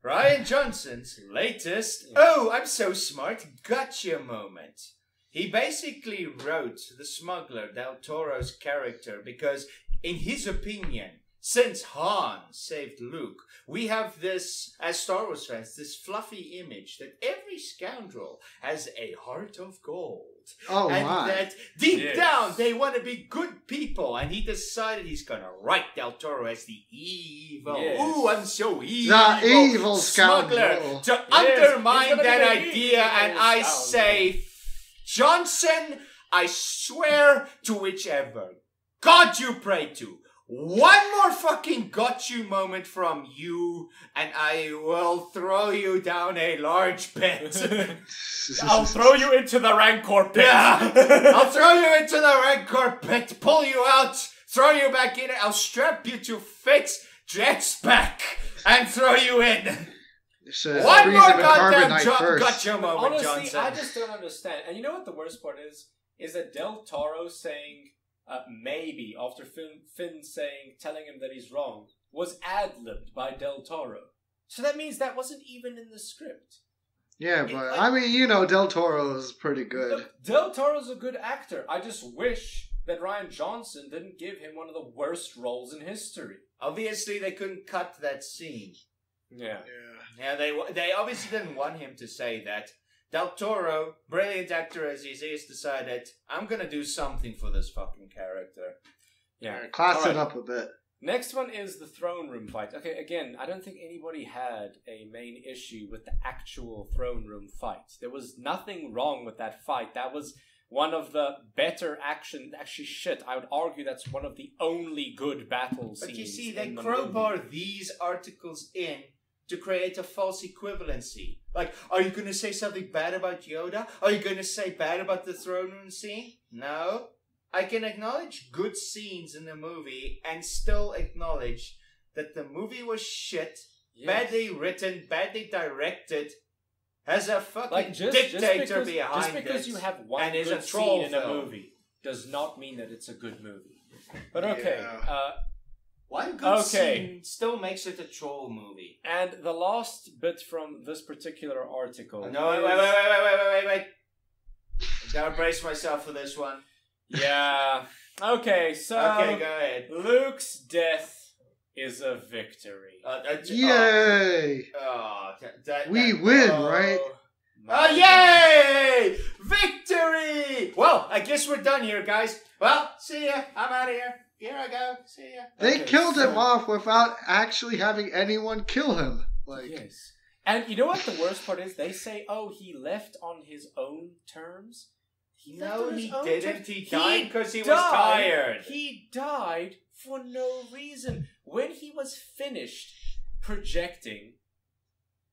Ryan Johnson's latest, oh, I'm so smart, gotcha moment. He basically wrote the smuggler, Del Toro's character, because in his opinion, since Han saved Luke, we have this, as Star Wars fans, this fluffy image that every scoundrel has a heart of gold. Oh And my. that deep Yes. down they want to be good people, and he decided he's gonna write Del Toro as the evil. Yes. Ooh, I'm so evil. The evil smuggler scoundrel. to Yes, he's undermine gonna be that the idea, evil and I scoundrel. say, Johnson, I swear to whichever God you pray to. One more fucking got you moment from you, and I will throw you down a large pit. I'll throw you into the Rancor pit. Yeah, I'll throw you into the Rancor pit, pull you out, throw you back in. I'll strap you to Fitz Jet's back and throw you in. One more goddamn gotcha moment, honestly, Johnson. I just don't understand. And you know what the worst part is? Is that Del Toro saying maybe after Finn telling him that he's wrong was ad-libbed by Del Toro. So that means that wasn't even in the script. Yeah, but I mean, you know, Del Toro is pretty good. Look, Del Toro's a good actor. I just wish that Rian Johnson didn't give him one of the worst roles in history. Obviously, they couldn't cut that scene. Yeah. Yeah, they obviously didn't want him to say that. Del Toro, brilliant actor as he is, decided, I'm gonna do something for this fucking character. Yeah, class it up a bit. Next one is the throne room fight. Okay, again, I don't think anybody had a main issue with the actual throne room fight. There was nothing wrong with that fight. That was one of the better action. Actually, shit, I would argue that's one of the only good battle scenes. But you see, they crowbar these articles in to create a false equivalency. Like, are you going to say something bad about Yoda? Are you going to say bad about the throne room scene? No. I can acknowledge good scenes in the movie and still acknowledge that the movie was shit, badly written, badly directed, has a fucking dictator behind it. Just because you have one good scene in a movie does not mean that it's a good movie. But okay. One good scene still makes it a troll movie. And the last bit from this particular article. No, wait. I gotta brace myself for this one. Yeah. Okay, so. Okay, go ahead. Luke's death is a victory. Yay! We win, right? Oh, yay! Victory! Well, I guess we're done here, guys. Well, see ya. I'm out of here. Here I go. See ya. They killed him off without actually having anyone kill him. Yes. And you know what the worst part is? They say, oh, he left on his own terms. No, he didn't. He died because he was tired. He died for no reason. When he was finished projecting,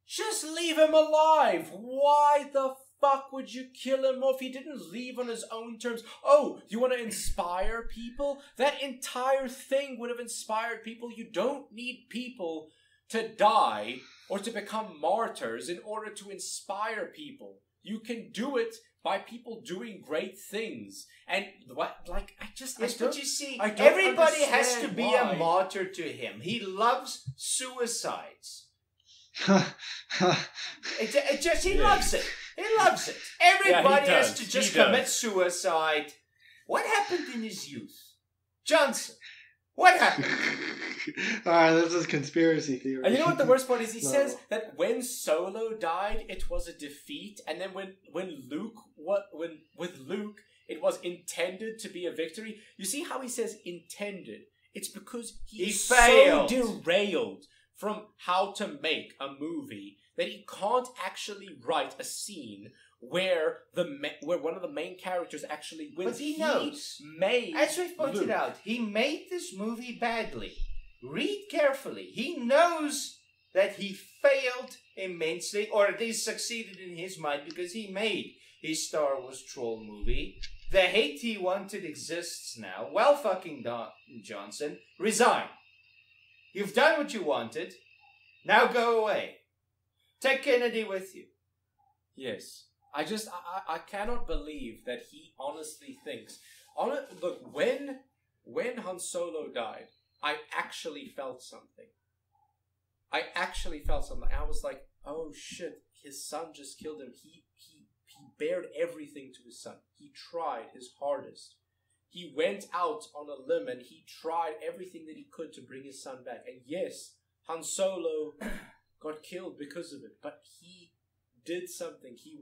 just leave him alive. Why the fuck would you kill him off? He didn't leave on his own terms. Oh, you want to inspire people? That entire thing would have inspired people. You don't need people to die or to become martyrs in order to inspire people. You can do it by people doing great things. And what, like, but you see, everybody has to be a martyr to him. He loves suicides. He loves it. He loves it. Everybody has to just commit suicide. What happened in his youth? Johnson, what happened? Alright, this is conspiracy theory. And you know what the worst part is? He says that when Solo died, it was a defeat, and then with Luke, it was intended to be a victory. You see how he says intended? It's because he failed. So derailed from how to make a movie that he can't actually write a scene where one of the main characters actually wins. But he knows. As we've pointed out, he made this movie badly. Read carefully. He knows that he failed immensely, or at least succeeded in his mind, because he made his Star Wars troll movie. The hate he wanted exists now. Well fucking done, Johnson. Resign. You've done what you wanted. Now go away. Take Kennedy with you. Yes. I cannot believe that he honestly thinks. Look, when Han Solo died, I actually felt something. I was like, oh shit, his son just killed him. He bared everything to his son. He tried his hardest. He went out on a limb and he tried everything that he could to bring his son back. And yes, Han Solo got killed because of it, but he did something. He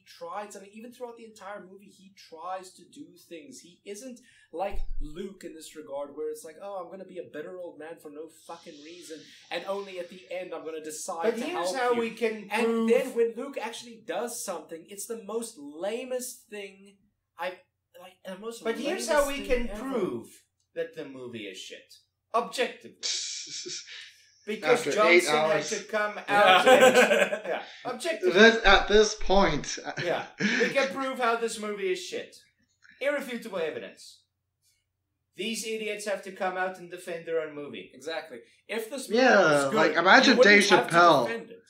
tried something. Even throughout the entire movie, he tries to do things. He isn't like Luke in this regard, where it's like, oh, I'm going to be a bitter old man for no fucking reason, and only at the end I'm going to decide to help you. But here's how we can prove... And then when Luke actually does something, it's the most lamest thing like the most. But here's how we lamest can thing ever. prove that the movie is shit. Objectively. Because After 8 Johnson had hours. to come out. Yeah, objectively. At this point. Yeah, we can prove how this movie is shit. Irrefutable evidence. These idiots have to come out and defend their own movie. Exactly. If this movie Yeah, was good, like, imagine you wouldn't Dave have to Chappelle defend it.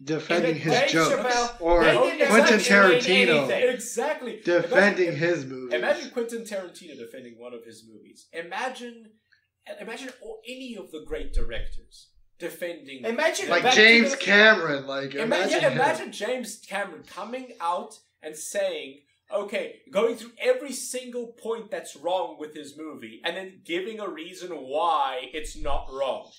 defending If his Dave jokes. Chappelle- Or they didn't Quentin exaggerate Tarantino anything. Exactly. defending his movies. Imagine Quentin Tarantino defending one of his movies. Imagine any of the great directors defending. Imagine like Back to James the- Cameron. Like, imagine him. imagine James Cameron coming out and saying, okay, going through every single point that's wrong with his movie, and then giving a reason why it's not wrong.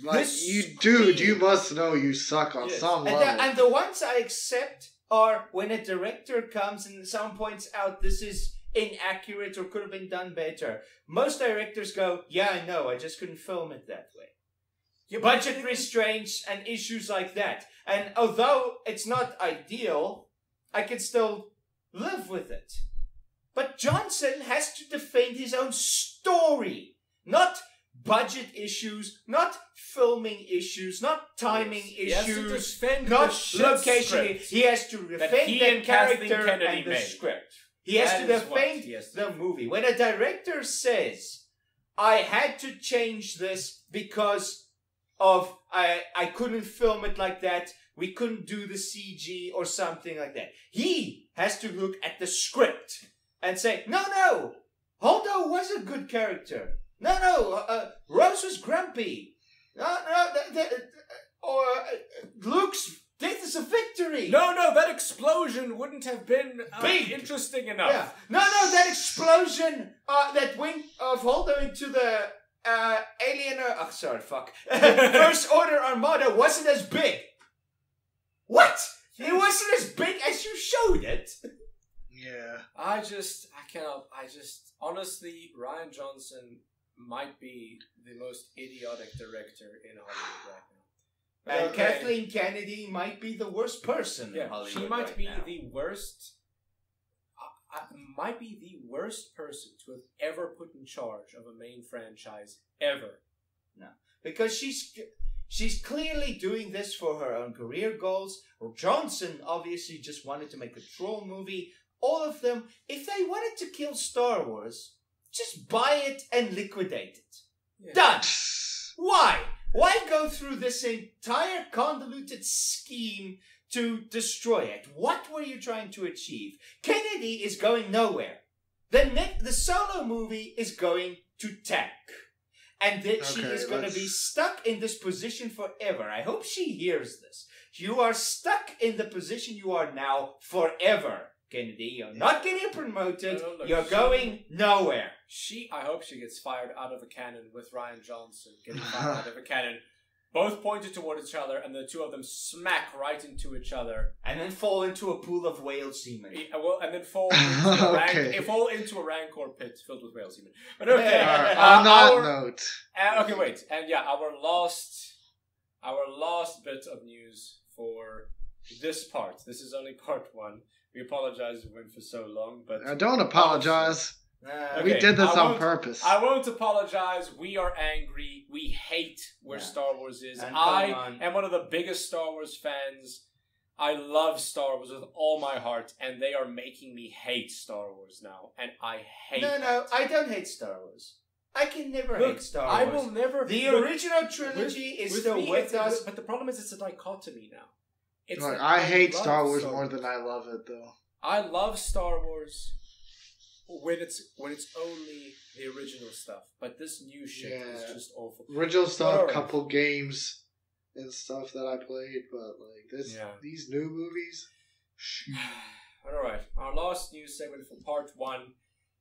Like, This you must know you suck on Yes. some And level. the ones I accept are when a director comes and someone points out this is inaccurate or could have been done better. Most directors go, yeah, I know, I just couldn't film it that way. Yeah, but Budget restraints and issues like that. And although it's not ideal, I can still live with it. But Johnson has to defend his own story, not budget issues, not filming issues, not timing He has to issues, defend not the shit location. script He has to defend he the and Kathleen character Kennedy and the made. script. He has That to is what defend he has to the movie. When a director says, I had to change this because of I couldn't film it like that, we couldn't do the CG or something like that. He has to look at the script and say, no, Holdo was a good character. No, Rose was grumpy. Luke's death is a victory. No, that explosion wouldn't have been Big. interesting enough. Yeah. No, that explosion that went of Holdo into the alien. First Order Armada wasn't as big. What? It wasn't as big as you showed it. Yeah. Honestly, Rian Johnson might be the most idiotic director in Hollywood right now. And Okay. Kathleen Kennedy might be the worst person in Yeah, Hollywood. she might right be now. the worst. Might be the worst person to have ever put in charge of a main franchise ever. Because she's clearly doing this for her own career goals. Johnson obviously just wanted to make a troll movie. All of them, if they wanted to kill Star Wars, just buy it and liquidate it. Yeah. Done. Why? Why go through this entire convoluted scheme to destroy it? What were you trying to achieve? Kennedy is going nowhere. The solo movie is going to tank. And that she Okay, is going to let's- be stuck in this position forever. I hope she hears this. You are stuck in the position you are now forever, Kennedy. You're not getting promoted. No, look, You're she- going nowhere. I hope she gets fired out of a cannon with Rian Johnson getting fired out of a cannon. Both pointed toward each other, and the two of them smack right into each other. And then fall into a pool of whale semen. And then fall into, Okay. fall into a rancor pit filled with whale semen. But okay. Alright, on that our- note. Okay, wait. And yeah, our last bit of news for this part. This is only part one. We apologize we went for so long, but Don't apologize. We Okay, did this I on won't- purpose. I won't apologize. We are angry. We hate where Yeah. Star Wars is. And I come on. am one of the biggest Star Wars fans. I love Star Wars with all my heart, and they are making me hate Star Wars now, and I hate No, that. I don't hate Star Wars. I can never Look, hate Star Wars. I will never. The look, original trilogy is still me, with it's- us. but the problem is it's a dichotomy now. It's Look, like, I hate love Star Wars more than I love it, though. I love Star Wars when it's only the original stuff, but this new shit is Yeah. just awful. Original stuff, Alright. couple games and stuff that I played, but like this, Yeah. these new movies. Alright, our last news segment for part one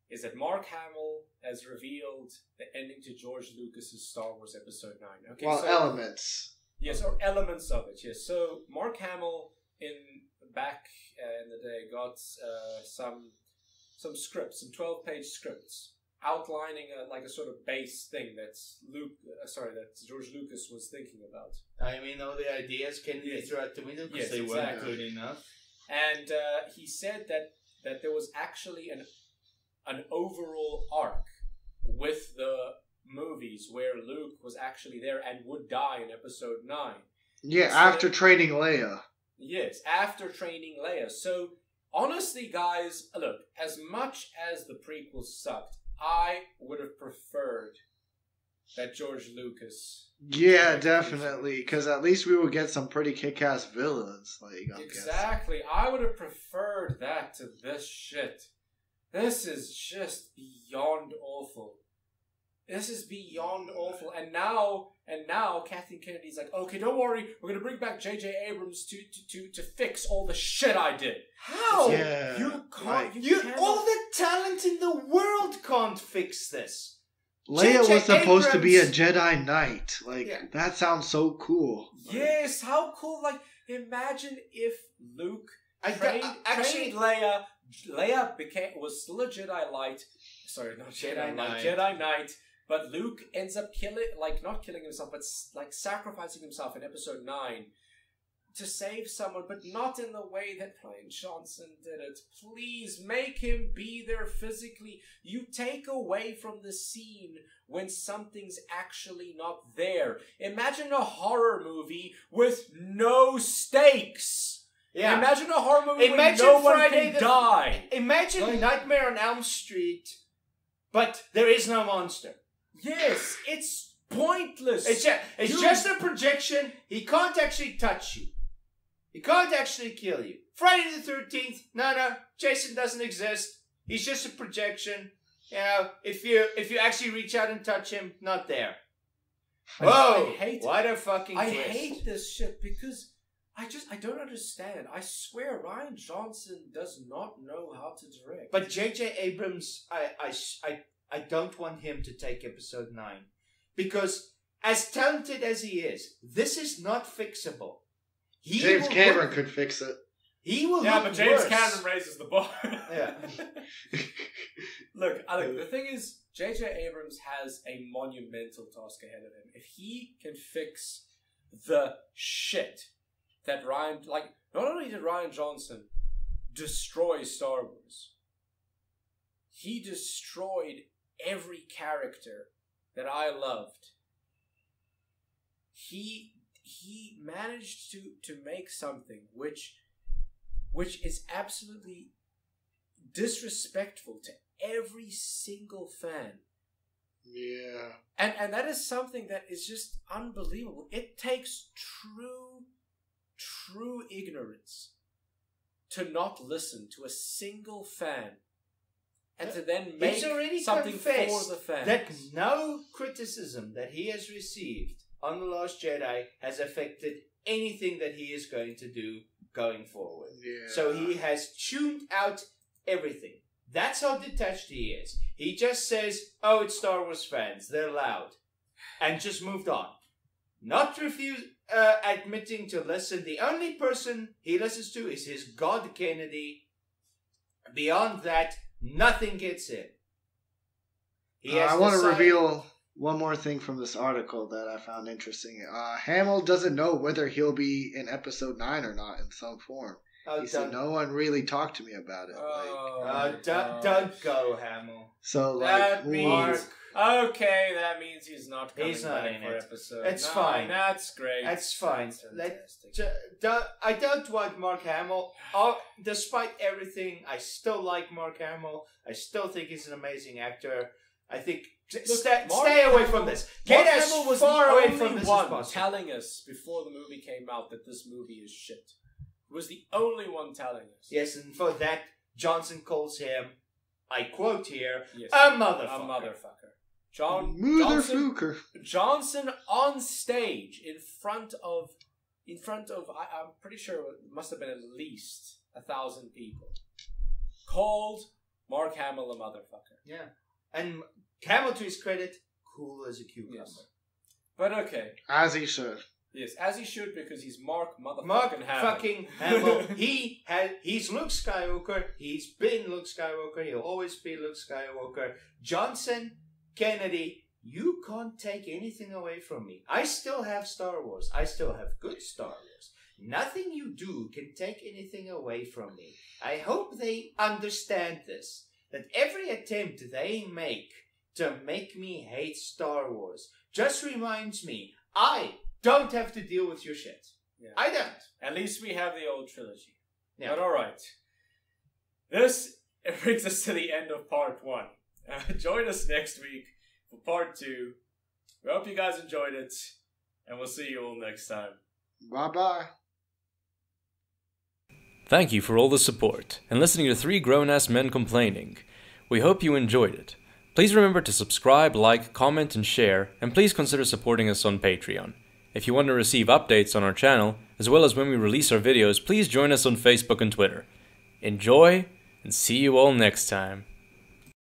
is that Mark Hamill has revealed the ending to George Lucas's Star Wars Episode 9. Okay, Well, so, elements. yes, or elements of it, yes. So, Mark Hamill, back in the day, got some scripts, some 12-page scripts, outlining a sort of base thing that George Lucas was thinking about. I mean, all the ideas can be Yes. thrown out the window because Yes, they weren't exactly. good enough. And he said that there was actually an overall arc with the movies where Luke was actually there and would die in episode 9. Yeah, after training Leia. Yes, after training Leia. So, honestly, guys, look, as much as the prequels sucked, I would have preferred that George Lucas... Yeah, definitely, because at least we would get some pretty kick-ass villains. Exactly. I would have preferred that to this shit. This is just beyond awful. This is beyond awful. And now Kathleen Kennedy's like, okay, don't worry, we're gonna bring back J.J. Abrams to fix all the shit I did. How? Yeah. You can't. All the talent in the world can't fix this. Leia J.J. was supposed to be a Abrams- Jedi Knight. That sounds so cool. Yes, how cool! Like, imagine if Luke trained Leia. Leia was still a Jedi Light. Sorry, not Jedi Knight. Jedi Knight. But Luke ends up not killing himself, but sacrificing himself in episode 9 to save someone, but not in the way that Ryan Johnson did it. Please make him be there physically. You take away from the scene when something's actually not there. Imagine a horror movie with no stakes. Yeah. Imagine a horror movie where no one can die. Imagine Nightmare on Elm Street, but there is no monster. Yes, it's pointless. It's just a projection. He can't actually touch you. He can't actually kill you. Friday the 13th, no, Jason doesn't exist. He's just a projection. You know, if you actually reach out and touch him, not there. Whoa! What a fucking twist. I hate this shit because I don't understand. I swear Ryan Johnson does not know how to direct. But J.J. Abrams, I don't want him to take episode 9. Because as talented as he is, this is not fixable. James Cameron could fix it. He will Yeah, look but James worse. Cameron raises the bar. Yeah. Look, the thing is, J.J. Abrams has a monumental task ahead of him. If he can fix the shit that not only did Ryan Johnson destroy Star Wars, he destroyed every character that I loved. He managed to make something which is absolutely disrespectful to every single fan. Yeah. And that is something that is just unbelievable. It takes true ignorance to not listen to a single fan and to then make something for the fans. That no criticism that he has received on The Last Jedi has affected anything that he is going to do going forward. Yeah. So he has tuned out everything. That's how detached he is. He just says, oh, it's Star Wars fans, they're loud. And just moved on. Not admitting to listen. The only person he listens to is his God Kennedy. Beyond that, nothing gets in. I want to reveal one more thing from this article that I found interesting. Hamill doesn't know whether he'll be in episode 9 or not in some form. He said no one really talked to me about it. Don't go, Hamill. So that means that means he's not coming back for episode. It's fine. That's great. That's fine. I don't want Mark Hamill. Despite everything, I still like Mark Hamill. I still think he's an amazing actor. I think stay away from this. Get as far away from this as possible. Telling us before the movie came out that this movie is shit. He was the only one telling us. Yes, and for that, Johnson calls him, I quote here, a motherfucker. Johnson on stage in front of I'm pretty sure it must have been at least 1,000 people, called Mark Hamill a motherfucker. Yeah. And Hamill, to his credit, cool as a cucumber. Yes. But okay. As he should. Yes, as he should, because he's Mark Hamill. He's Luke Skywalker. He's been Luke Skywalker. He'll always be Luke Skywalker. Johnson, Kennedy, you can't take anything away from me. I still have Star Wars. I still have good Star Wars. Nothing you do can take anything away from me. I hope they understand this. that every attempt they make to make me hate Star Wars just reminds me I don't have to deal with your shit. Yeah. I don't. At least we have the old trilogy. Yeah. But alright. This brings us to the end of part 1. Join us next week for part 2. We hope you guys enjoyed it, and we'll see you all next time. Bye-bye. Thank you for all the support and listening to 3 grown-ass men complaining. We hope you enjoyed it. Please remember to subscribe, like, comment, and share, and please consider supporting us on Patreon. If you want to receive updates on our channel, as well as when we release our videos, please join us on Facebook and Twitter. Enjoy, and see you all next time.